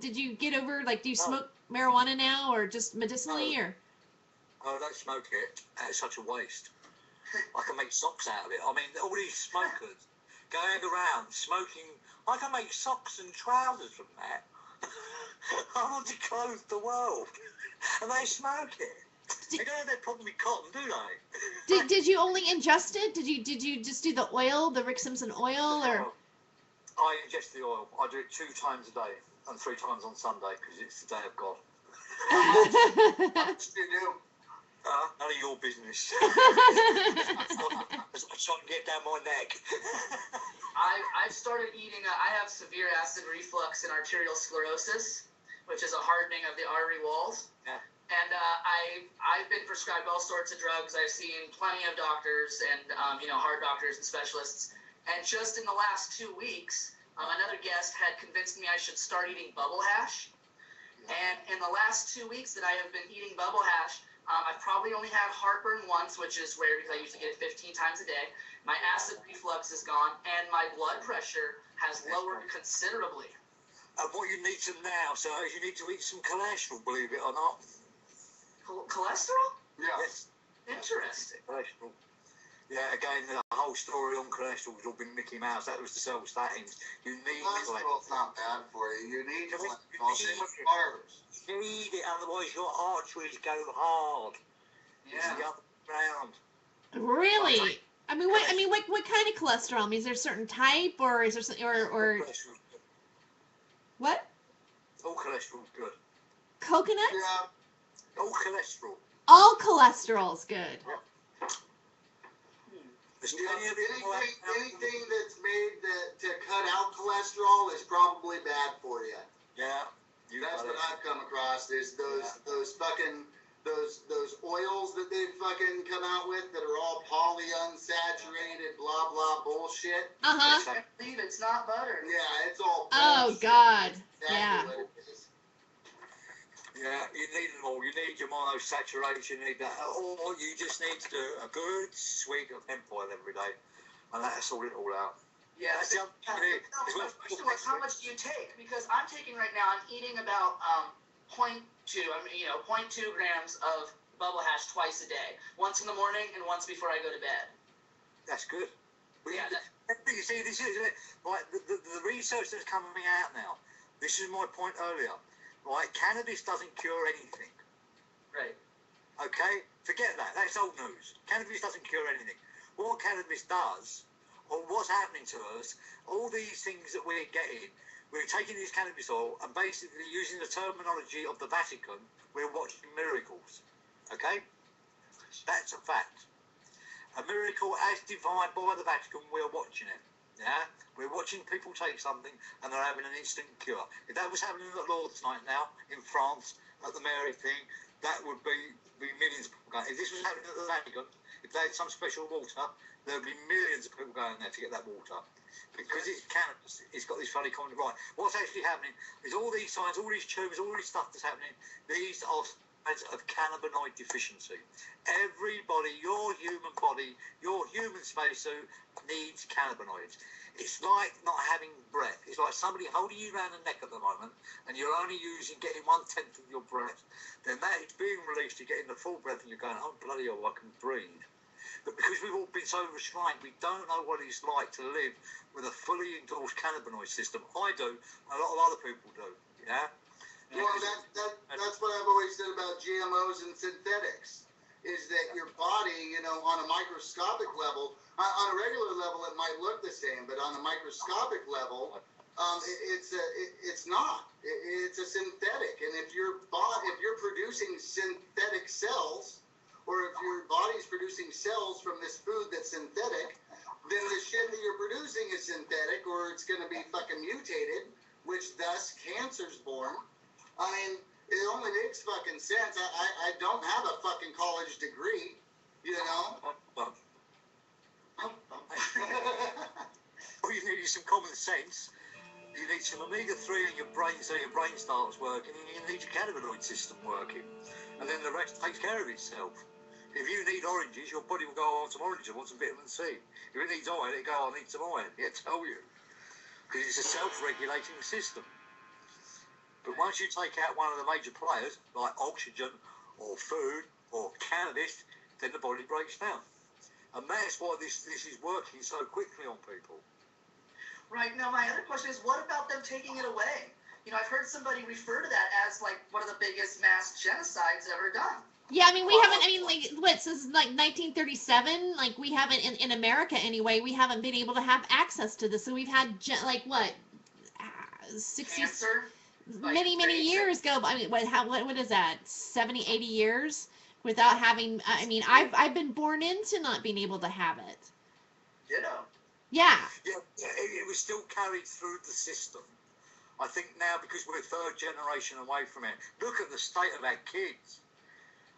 Did you get over do you smoke marijuana now, or just medicinally, or? Oh, I don't smoke it. It's such a waste. I can make socks out of it. I mean, all these smokers going around smoking. I can make socks and trousers from that. I want to clothe the world, and they smoke it. They don't have that problem with cotton, do they? Did you only ingest it? Did you just do the oil, the Rick Simpson oil, or? I ingest the oil. I do it 2 times a day and 3 times on Sunday because it's the day of God. How much do you do? None of your business. I'm trying to get down my neck. I've started eating. I have severe acid reflux and arterial sclerosis, which is a hardening of the artery walls. Yeah. And I've been prescribed all sorts of drugs. I've seen plenty of doctors and heart doctors and specialists. And just in the last 2 weeks, another guest had convinced me I should start eating bubble hash. And in the last 2 weeks that I have been eating bubble hash, I've probably only had heartburn once, which is rare because I usually get it 15 times a day. My acid reflux is gone, and my blood pressure has lowered considerably. And what you need to now, so is you need to eat some cholesterol, believe it or not. Cholesterol? Yeah. Yes. Interesting. Cholesterol. Yeah, again, the whole story on cholesterol was all been Mickey Mouse. That was to sell statins. You need Cholesterol's not bad for you. You need cholesterol. You Same with carbs. You need it, otherwise your arteries go hard. Yeah. It's the other round. Really? What kind of cholesterol? I mean, is there a certain type, or is there something, or what? All cholesterol's good. Coconut? Yeah. All cholesterol. All cholesterol's good. Anything that's made to cut out cholesterol is probably bad for you. Yeah. That's what I've come across. There's those fucking those oils that they've fucking come out with that are all polyunsaturated blah blah bullshit. Uh-huh. I believe it's not butter. Yeah, it's all Oh bullshit. God. Exactly Yeah. what it is. Yeah, you need them all. You need your monosaturation, you need that. Or you just need to do a good swig of hemp oil every day. And that'll sort it all out. Yeah. That's My question was, how much do you take? Because I'm taking right now, I'm eating about 0.2 grams of bubble hash twice a day. Once in the morning and once before I go to bed. That's good. Yeah. You see, this is it. Right, the research that's coming out now, this is my point earlier. Right, cannabis doesn't cure anything. Right. Okay? Forget that. That's old news. Cannabis doesn't cure anything. What cannabis does, or what's happening to us, all these things that we're getting, we're taking this cannabis oil and basically using the terminology of the Vatican, we're watching miracles. Okay? That's a fact. A miracle as defined by the Vatican, we're watching it. Yeah, we're watching people take something and they're having an instant cure. If that was happening at Lord's night now in France at the Mary thing, that would be millions of people going. If this was happening at the Vatican, if they had some special water, there would be millions of people going there to get that water. Because it's cannabis, it's got this funny kind of right. What's actually happening is all these signs, all these tumours, all this stuff that's happening, these are signs of cannabinoid deficiency. Everybody, your human body, your human spacesuit needs cannabinoids. It's like not having breath. It's like somebody holding you around the neck at the moment and you're only getting 1/10 of your breath. Then that is being released, you're getting the full breath and you're going, oh bloody hell, I can breathe. But because we've all been so restrained, we don't know what it's like to live with a fully endorsed cannabinoid system. I do, a lot of other people do, yeah? Well, that's what I've always said about GMOs and synthetics, is that your body, you know, on a microscopic level, on a regular level it might look the same, but on a microscopic level, it's not. It's a synthetic, and if you're producing synthetic cells, or if your body's producing cells from this food that's synthetic, then the shit that you're producing is synthetic, or it's going to be fucking mutated, which thus cancer's born. I mean, it only makes fucking sense. I don't have a fucking college degree, you know? Well, you need some common sense. You need some omega-3 in your brain so your brain starts working, and you need your cannabinoid system working. And then the rest takes care of itself. If you need oranges, your body will go, oh, I want some oranges, I want some vitamin C. If it needs iron, it'll go, I need some iron. It'll tell you. Because it's a self-regulating system. But once you take out one of the major players, like oxygen or food or cannabis, then the body breaks down. And that's why this is working so quickly on people. Right. Now, my other question is, what about them taking it away? You know, I've heard somebody refer to that as, like, one of the biggest mass genocides ever done. Yeah, I mean, we haven't, I mean, like, what, since, like, 1937, like, we haven't, in America anyway, we haven't been able to have access to this. So we've had, like, what, 60... Cancer? Many years ago. I mean, what is that? 70, 80 years without having. I mean, I've been born into not being able to have it. Yeah. Yeah, it was still carried through the system. I think now because we're third generation away from it. Look at the state of our kids.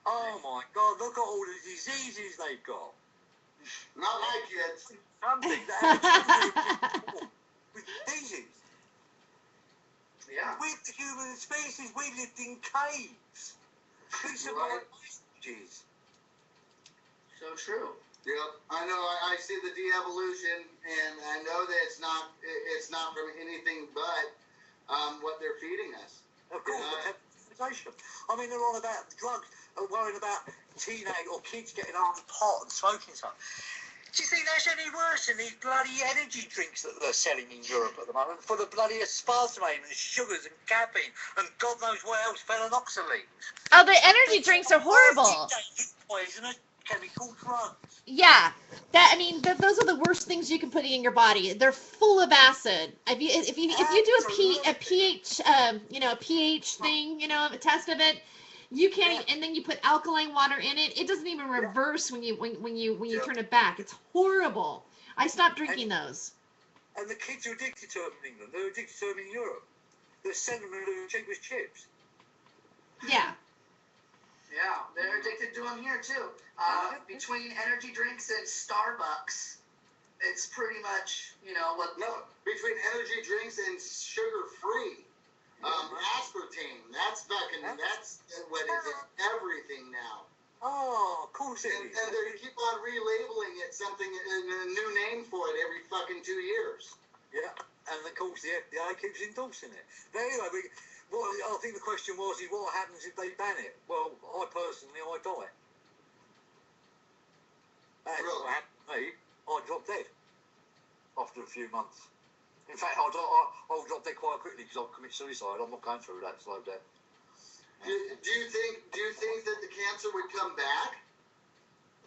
Oh my God! Look at all the diseases they've got. Not my kids. Something that with diseases. Yeah. With the human species, we lived in caves. We survived languages. So true. Yep, I know. I see the de-evolution, and I know that it's not from anything but what they're feeding us. Of course, I mean, they're on about drugs, worrying about teenage or kids getting on the pot and smoking stuff. Do you think that's any worse than these bloody energy drinks that they're selling in Europe at the moment, full of bloody aspartame and sugars and caffeine and God knows what else, phenanoxylines? Oh, the energy drinks are horrible. Poisonous chemical drugs. Yeah, I mean, those are the worst things you can put in your body. They're full of acid. If you do a pH pH thing, you know, a test of it, you can't even, and then you put alkaline water in it. It doesn't even reverse when you turn it back. It's horrible. I stopped drinking those. And the kids are addicted to them in England. They're addicted to them in Europe. They're sending them the cheapest chips. Yeah. Yeah, they're addicted to them here too. Between energy drinks and Starbucks, it's pretty much, you know, what. No, between energy drinks and sugar-free. Aspartame, that's what is in everything now. Oh, of course it is. And they keep on relabeling it something, a new name for it every fucking 2 years. Yeah, and of course the FDA keeps endorsing it. But anyway, I think the question was, what happens if they ban it? Well, I die. That's what happened to me. I dropped dead after a few months. In fact, I'll drop dead quite quickly because I'll commit suicide. I'm not going through that slow death. Do you think that the cancer would come back?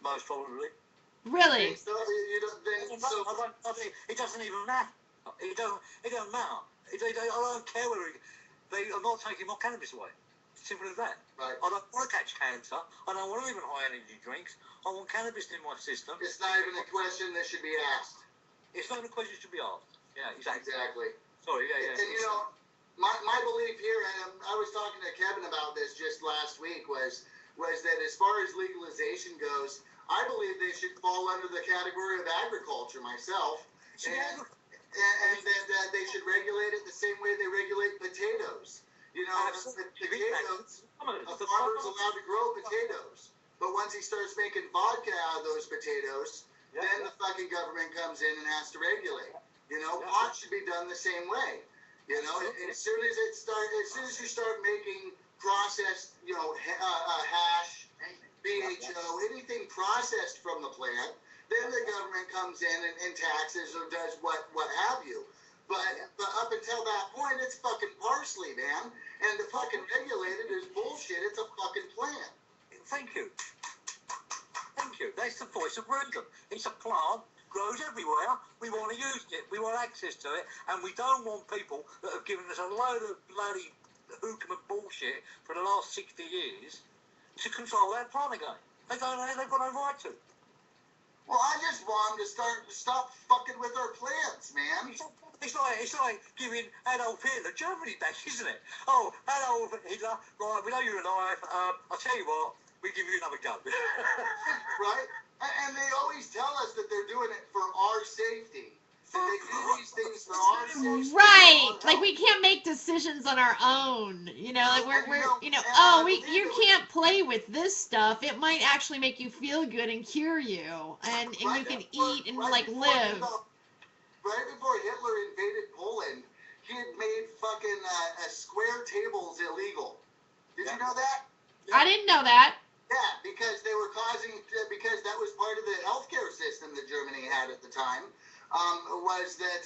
Most probably. Really? So it doesn't even matter. It don't matter. I don't care whether they are not taking my cannabis away. Simple as that. Right. I don't want to catch cancer. I don't want to live in high energy drinks. I want cannabis in my system. It's not even a question that should be asked. It's not a question to be asked. Yeah, exactly. Sorry, yeah. And you know, my belief here, and I was talking to Kevin about this just last week, was that as far as legalization goes, I believe they should fall under the category of agriculture myself, and that they should regulate it the same way they regulate potatoes. You know, potatoes, a farmer's allowed to grow potatoes, but once he starts making vodka out of those potatoes, then the fucking government comes in and has to regulate. You know, pot should be done the same way. You know, as soon as you start making processed, you know, hash, BHO, anything processed from the plant, then the government comes in and taxes or does what have you. But up until that point, it's fucking parsley, man. And to fucking regulate it is bullshit. It's a fucking plant. Thank you. That's the voice of reason. It's a plant. Grows everywhere. We want to use it. We want access to it, and we don't want people that have given us a load of bloody hook'em and bullshit for the last 60 years to control that plant again. They've got no right to. Well, I just want them to stop fucking with our plants, man. It's like giving Adolf Hitler Germany back, isn't it? Oh, Adolf Hitler, right? We know you're alive. I'll tell you what. We give you another go. Right? And they always tell us that they're doing it for our safety. That they do these things for our safety. Right. Like we can't make decisions on our own. You know, like you can't play with this stuff. It might actually make you feel good and cure you. And you can eat and live. Right before Hitler invaded Poland, he had made fucking square tables illegal. Did you know that? I didn't know that. Yeah, because they were because that was part of the healthcare system that Germany had at the time, was that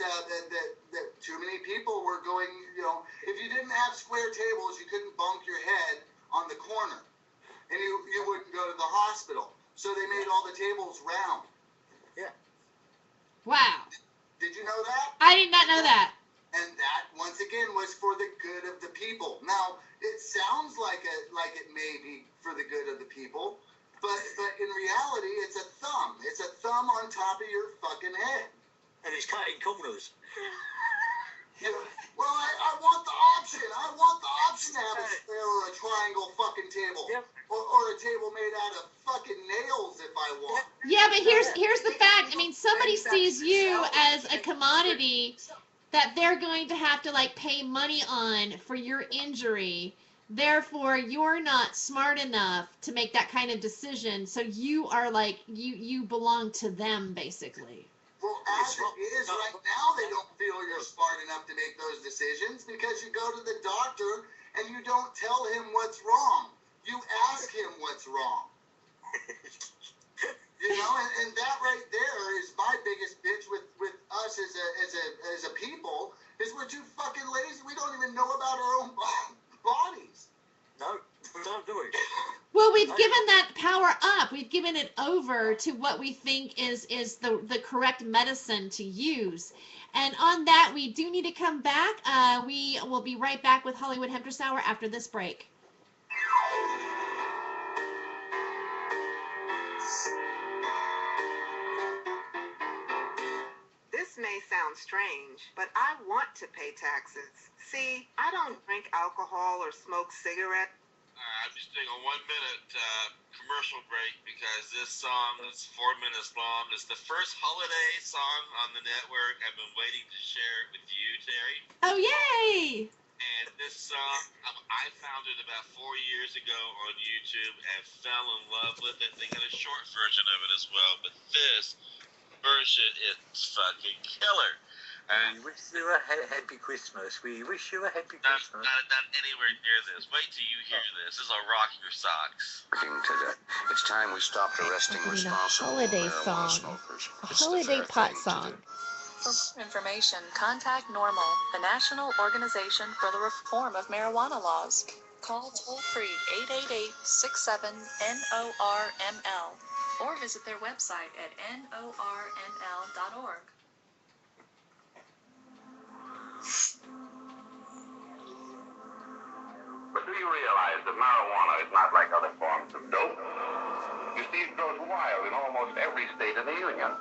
too many people were going, you know, if you didn't have square tables, you couldn't bunk your head on the corner, and you wouldn't go to the hospital. So they made all the tables round. Yeah. Wow. Did you know that? I did not know that. And that, once again, was for the good of the people. Now, it sounds like it may be for the good of the people, but in reality, it's a thumb. It's a thumb on top of your fucking head. And it's cutting corners. You know, well, I want the option. I want the option to have a square or a triangle fucking table. Yep. Or a table made out of fucking nails if I want. Yeah, but here's the fact. I mean, somebody sees you as a commodity that they're going to have to like pay money on for your injury. Therefore, you're not smart enough to make that kind of decision. So you are like you belong to them basically. Well, as it is right now, they don't feel you're smart enough to make those decisions because you go to the doctor and you don't tell him what's wrong. You ask him what's wrong. You know, and that right there is my biggest bitch with us as a people is we're too fucking lazy. We don't even know about our own bodies. No, we don't do it. Well, we've given that power up. We've given it over to what we think is the correct medicine to use. And on that, we do need to come back. We will be right back with Hollywood Hempress Hour after this break. This may sound strange, but I want to pay taxes. See, I don't drink alcohol or smoke cigarettes. I'm just doing a 1 minute commercial break because this song is 4 minutes long. It's the first holiday song on the network. I've been waiting to share it with you, Terry. Oh, yay! And this song, I found it about 4 years ago on YouTube and fell in love with it. They got a short version of it as well, but this version is fucking killer. We wish you a happy Christmas. We wish you a happy Christmas. Not anywhere near this. Wait till you hear this. This will rock your socks. It's time we stopped arresting responsible holiday marijuana song. smokers. A It's the holiday fair pot thing to song. do. For more information, contact NORML, the National Organization for the Reform of Marijuana Laws. Call toll-free 888-67-NORML or visit their website at norml.org. But do you realize that marijuana is not like other forms of dope? You see, it grows wild in almost every state in the Union.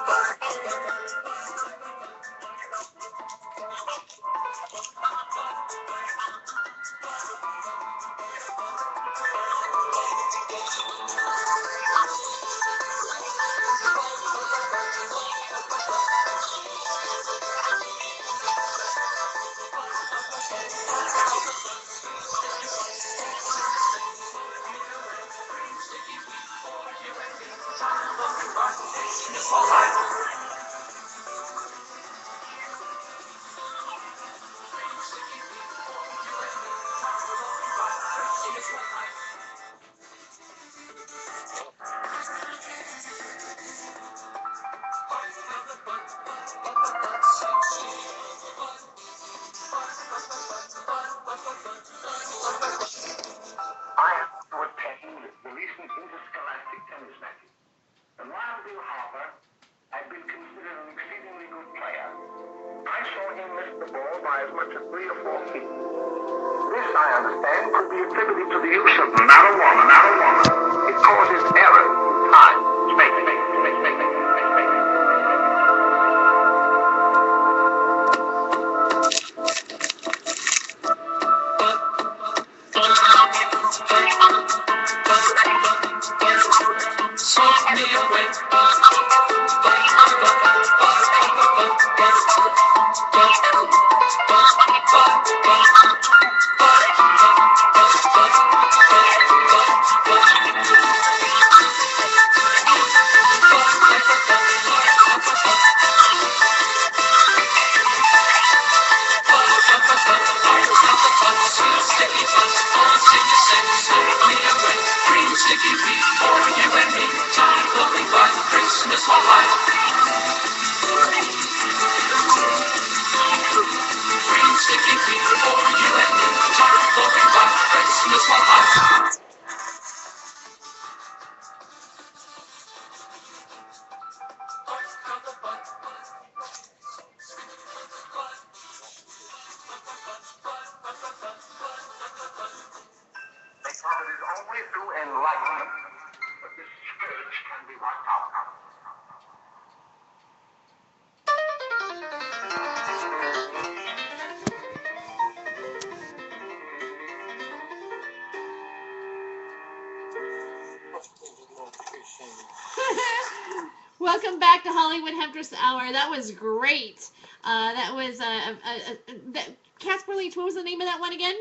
I have to attend the recent interscholastic tennis matches. And while Bill Harper had been considered an exceedingly good player, I saw him miss the ball by as much as 3 or 4 feet. This, I understand, could be attributed to the use of marijuana. It causes error in time, space. Because it is only through enlightenment that this scourge can be wiped out. Welcome back to Hollywood Hemptress Hour. That was great. That was Casper Leach. What was the name of that one again?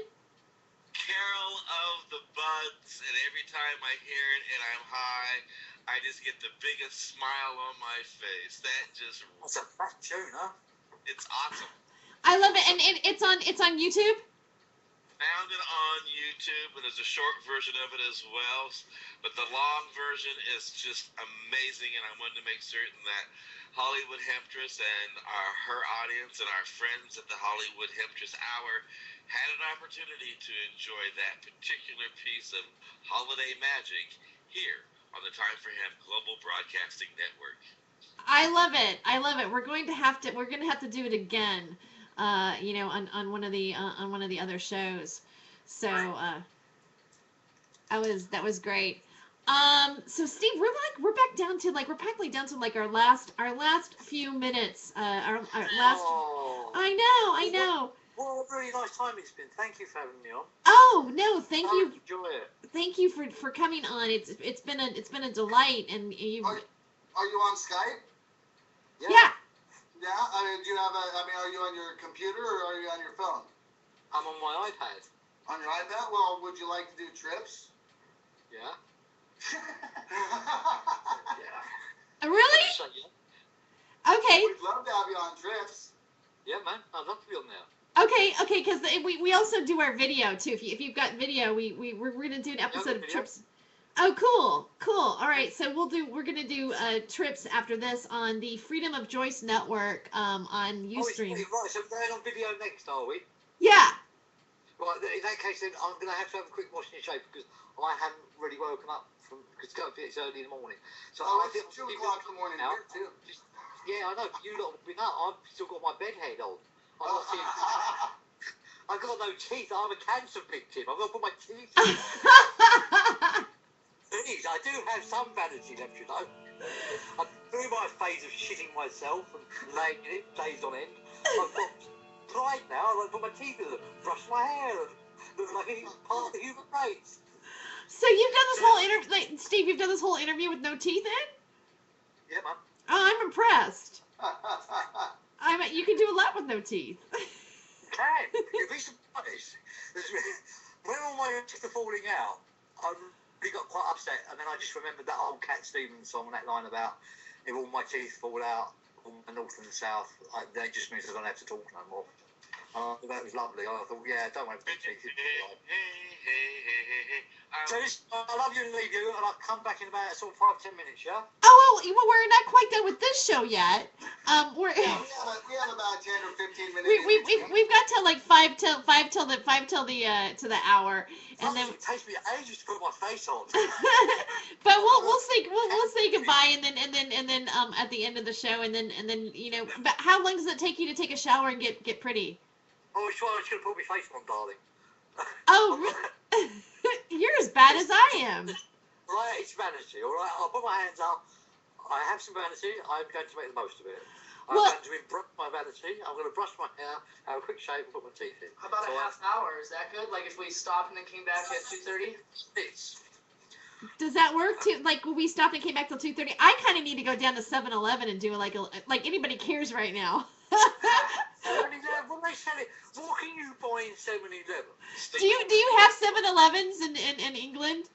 Carol of the Buds, and every time I hear it and I'm high, I just get the biggest smile on my face. That's a fat tune, huh? It's awesome. I love it, and it's on YouTube. Found it on YouTube, and there's a short version of it as well. But the long version is just amazing, and I wanted to make certain that Hollywood Hemptress and her audience and our friends at the Hollywood Hemptress Hour had an opportunity to enjoy that particular piece of holiday magic here on the Time for Hemp Global Broadcasting Network. I love it. We're going to have to do it again. On one of the other shows. So that was great. So Steve, we're back down to we're practically down to our last few minutes. Our last. Oh. I know. What a really nice time it's been. Thank you for having me on. Oh no, thank you. Enjoy it. Thank you for coming on. It's been a delight, and you. Are you on Skype? Yeah. Yeah. I mean, do you have are you on your computer or are you on your phone? I'm on my iPad. On your iPad? Well, would you like to do trips? Yeah. Really? Okay. We'd love to have you on trips. Yeah, man. I'd love to be on there. Okay, because we also do our video too. If you've got video, we're gonna do an episode of trips. Oh, cool. All right, so we're gonna do trips after this on the Freedom of Joyce Network on Ustream. Right, so we're going on video next, are we? Yeah. Right, in that case, then I'm gonna have to have a quick wash and shave because I haven't really woken up because it's early in the morning. So I think it's 2 o'clock in the morning here too. Yeah, I know. You lot have been up. I've still got my bed head on. I've got no teeth. I have a cancer victim. I've got to put my teeth in. Please, I do have some vanity left, you know. I'm through my phase of shitting myself and laying in it days on end. I've got pride now. I put my teeth in it, brush my hair, and look like it's part of the human race. So you've done this whole interview, like, Steve. You've done this whole interview with no teeth in? Yeah, man. Oh, I'm impressed. You can do a lot with no teeth. Can. You'd be surprised. When all my teeth are falling out, I really got quite upset, and then I just remembered that old Cat Stevens song, that line about if all my teeth fall out, all the north and the south, that just means I don't have to talk no more. That was lovely. I thought, yeah, don't worry about teeth. So I love you and leave you, and I'll come back in about sort of 5-10 minutes, yeah? Oh, well, we're not quite done with this show yet. We have about 10 or 15 minutes. We've got till like five till the hour, and then it takes me ages to put my face on. But we'll say goodbye, and then at the end of the show, and then But how long does it take you to take a shower and get pretty? Oh, sure, I was going to put my face on, darling. Oh, you're as bad as I am. Right, it's vanity, all right? I'll put my hands up. I have some vanity. I'm going to make the most of it. I'm going to embrace my vanity. I'm going to brush my hair, have a quick shave, and put my teeth in. How about a half hour? Is that good? Like if we stopped and then came back at 2:30? Does that work too? Like when we stopped and came back till 2:30? I kind of need to go down to 7-Eleven and do like anybody cares right now. 7-Eleven? What are they selling? What can you buy in 7-Eleven? Do you have 7-Elevens in England?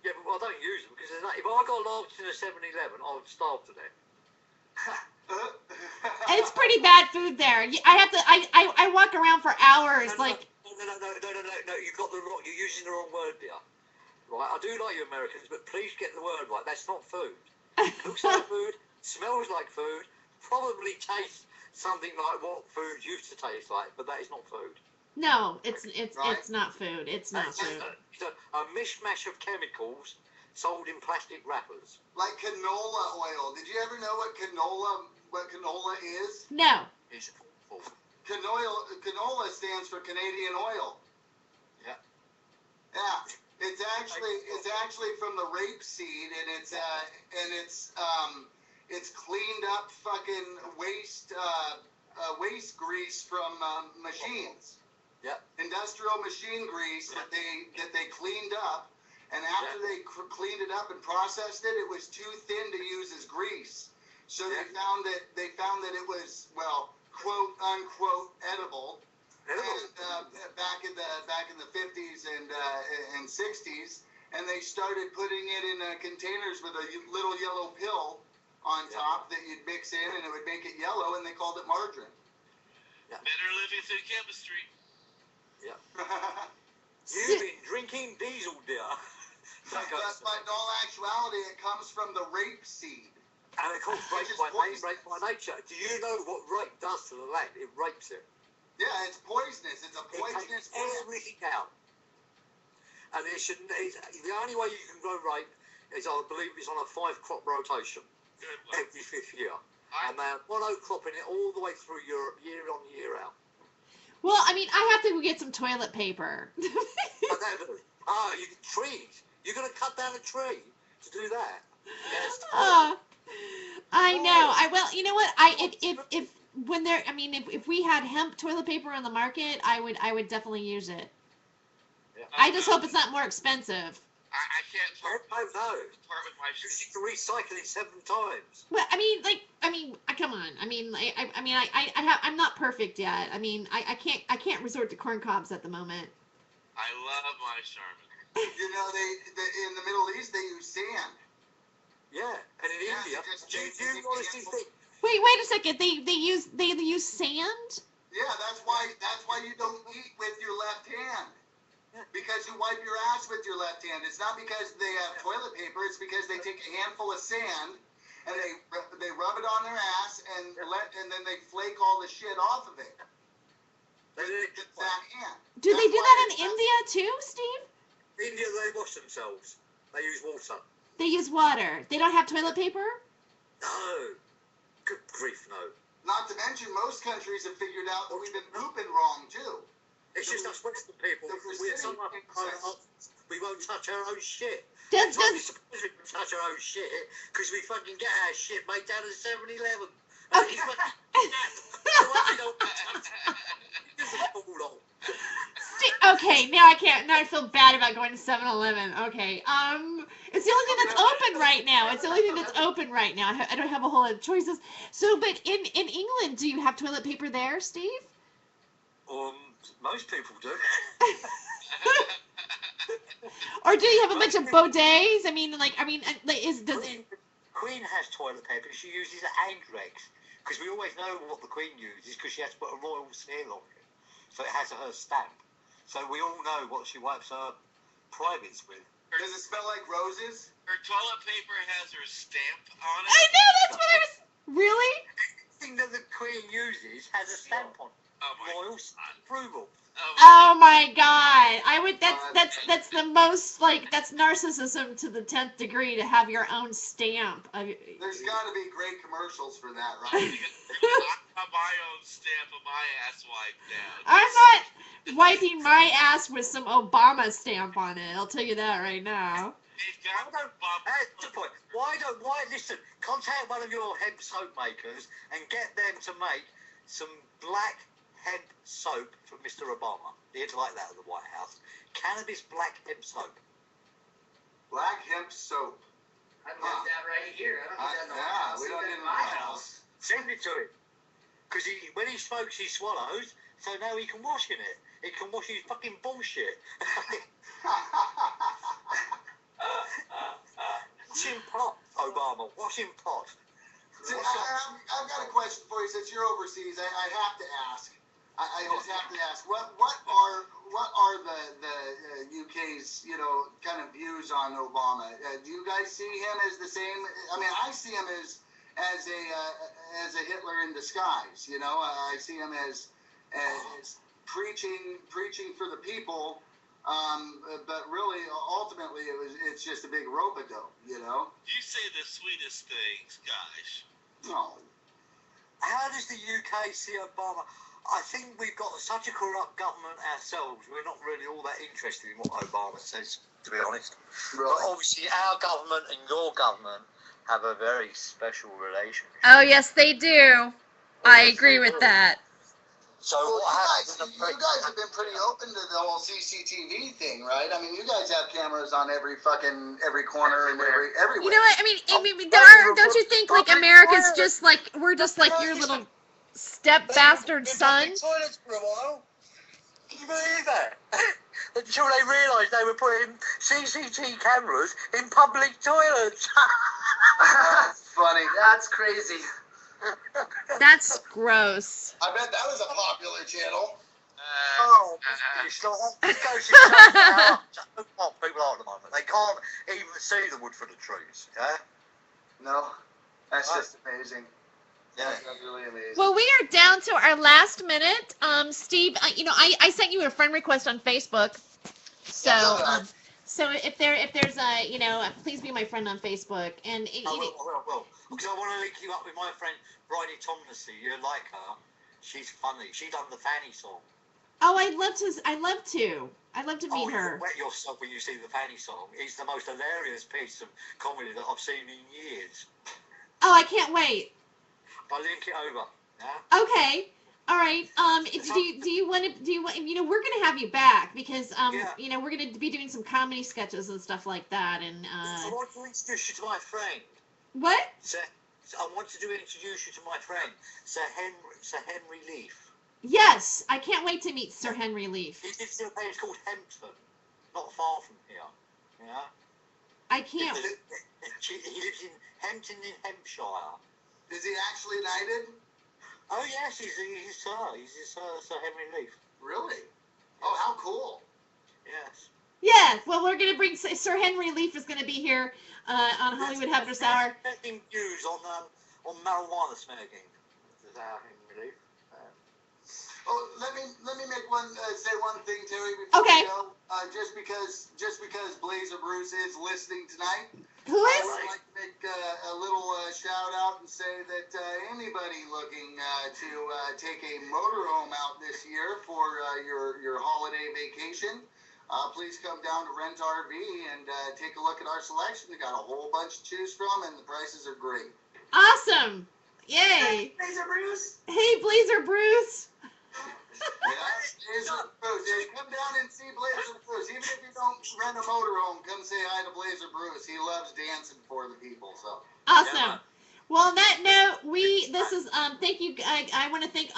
Yeah, but I don't use them because if I got locked in a 7-Eleven, I would starve to death. It's pretty bad food there. I have to. I walk around for hours No, like. No. You're using the wrong word, dear. Right, I do like you Americans, but please get the word right. That's not food. It looks like food, smells like food, probably tastes something like what food used to taste like, but that is not food. No, it's not food. It's not food. It's a mishmash of chemicals sold in plastic wrappers. Like canola oil. Did you ever know what canola is? No. It's awful. Canola stands for Canadian oil. Yeah. Yeah. It's actually from the rapeseed, and it's cleaned up fucking waste grease from machines. Yeah. Industrial machine grease that they cleaned up, and after they cleaned it up and processed it, it was too thin to use as grease. So they found that it was, well, quote unquote edible. And, back in the 50s and 60s, and they started putting it in containers with a little yellow pill on top that you'd mix in, and it would make it yellow, and they called it margarine. Yeah. Better living through chemistry. Yeah. You've been drinking diesel, dear. But in all actuality, it comes from the rapeseed. And of course, rape by nature. Do you know what rape does to the land? It rapes it. Yeah, it's poisonous. It's a poisonous plant. Everything out. And the only way you can grow rape is, I believe, it's on a 5-crop rotation every 5th year. And they're monocropping it all the way through Europe, year on, year out. Well, I mean, I have to go get some toilet paper. Trees. You're going to cut down a tree to do that. Yes. I know. Well, you know what? If we had hemp toilet paper on the market, I would definitely use it. Yeah. I just hope it's not more expensive. I can't part with my you can recycle it 7 times. Well, come on. I'm not perfect yet. I can't resort to corn cobs at the moment. I love my Charmin. You know, in the Middle East they use sand. Yeah, and in India, do you honestly think? Wait a second. They use sand? Yeah, that's why you don't eat with your left hand. Because you wipe your ass with your left hand. It's not because they have toilet paper. It's because they take a handful of sand and they rub it on their ass and then they flake all the shit off of it. It's that hand. Do they do that in India too, Steve? India, they wash themselves. They use water. They use water. They don't have toilet paper? No. Good grief, no. Not to mention, most countries have figured out that we've been pooping wrong too. It's just us Western people. We're so much we won't touch our own shit. Does we won't touch our own shit because we fucking get our shit made down at 7-Eleven. Okay, now I can't. Now I feel bad about going to 7-Eleven. Okay, it's the only thing that's open right now. It's the only thing that's open right now. I don't have a whole lot of choices. So, but in England, do you have toilet paper there, Steve? Most people do. Or do you have a bunch of bidets? I mean, does it? Queen has toilet paper. She uses hand rags because we always know what the Queen uses because she has to put a royal seal on it, so it has her stamp. So we all know what she wipes her privates with. Does it smell like roses? Her toilet paper has her stamp on it. I know, that's what I was. Really? Everything that the Queen uses has a stamp on it. Royal approval. Oh my God! That's the most that's narcissism to the 10th degree to have your own stamp. There's got to be great commercials for that, right? I have my own stamp of my ass wiped down. I'm not wiping my ass with some Obama stamp on it. I'll tell you that right now. Listen, contact one of your hemp soap makers and get them to make some black hemp soap for Mr. Obama. He'd like that at the White House. Cannabis black hemp soap. Black hemp soap. I've got that right here. I don't need that in the house. We don't need it in my my house. Send it to him. Because when he smokes, he swallows, so now he can wash in it. He can wash his fucking bullshit. Wash in pot, Obama. Wash in pot. I've got a question for you. Since you're overseas, I have to ask. I just have to ask. What are the UK's kind of views on Obama? Do you guys see him as the same? I mean, I see him as a Hitler in disguise. I see him as preaching for the people. But really, ultimately, it's just a big rope-a-dope. You say the sweetest things, guys. No. How does the UK see Obama? I think we've got such a corrupt government ourselves. We're not really all that interested in what Obama says, to be honest. Really? But obviously, our government and your government have a very special relationship. Oh, yes, they do. I agree with that. So you guys have been pretty open to the whole CCTV thing, right? I mean, you guys have cameras on every corner and everywhere. You know what? I mean, don't you think America's just we're just your little step bastard son? Toilets for a while. Can you believe that? Until they realised they were putting CCTV cameras in public toilets. That's funny. That's crazy. That's gross. I bet that was a popular channel. It's not. It goes to show how people are at the moment. They can't even see the wood for the trees. Yeah. No, that's just amazing. Yeah, that's really amazing. Well, we are down to our last minute. Steve, I sent you a friend request on Facebook. So, so if there's a, please be my friend on Facebook. And I will. Because I want to link you up with my friend Bridie Tomlinson. You like her? She's funny. She done the Fanny song. Oh, I'd love to meet her. You'll wet yourself when you see the Fanny song. It's the most hilarious piece of comedy that I've seen in years. Oh, I can't wait. I'll link it over. Yeah? Okay. All right. Do you want we're gonna have you back because we're gonna be doing some comedy sketches and stuff like that. And I want to introduce you to my friend. What? I want to introduce you to my friend, Sir Henry Leaf. Yes, I can't wait to meet Sir Henry Leaf. He lives in a place called Hempton, not far from here. Yeah. I can't. He lives in Hempton in Hampshire. Is he actually knighted? Oh yes, he's Sir Henry Leaf. Really? Oh, how cool! Yes. Yeah. Well, we're gonna bring Sir Henry Leaf is gonna be here on Hollywood Hemp Hour. News on marijuana smoking. Is that Henry Leaf? Oh, let me make say one thing, Terry, before we go. Just because Blazer Bruce is listening tonight, who is? I would like to make a little shout out and say that anybody looking to take a motorhome out this year for your holiday vacation, please come down to Rent RV and take a look at our selection. We got a whole bunch to choose from, and the prices are great. Awesome! Yay! Blazer Bruce. Hey, Blazer Bruce. Blazer Bruce. Yeah, come down and see Blazer Bruce. Even if you don't rent a motorhome, come say hi to Blazer Bruce. He loves dancing for the people. So awesome. Yeah. Well, on that note, thank you. I want to thank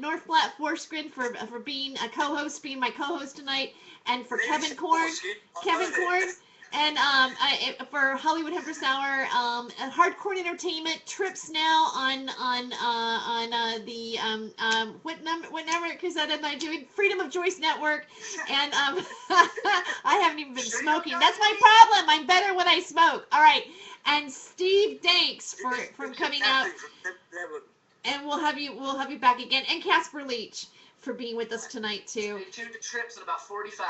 North Flat Force Grid for being a co-host, being my co-host tonight, and for Kevin Korn, and for Hollywood Hempress Hour, Hardcore Entertainment, Trips now on the what network is that? Am I doing? Freedom of Choice Network, and I haven't even been smoking. That's my problem. I'm better when I smoke. All right, and Steve Danks for coming out, and we'll have you back again, and Casper Leach for being with us tonight too. Stay tuned to Trips in about 45.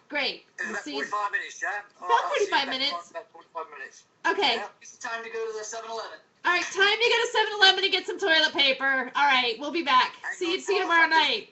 Great. In about 45 minutes, yeah? About 45 minutes. About 45 minutes. Okay. Yeah. It's time to go to the 7-Eleven. All right, time to go to 7-Eleven to get some toilet paper. All right, we'll be back. See you tomorrow night.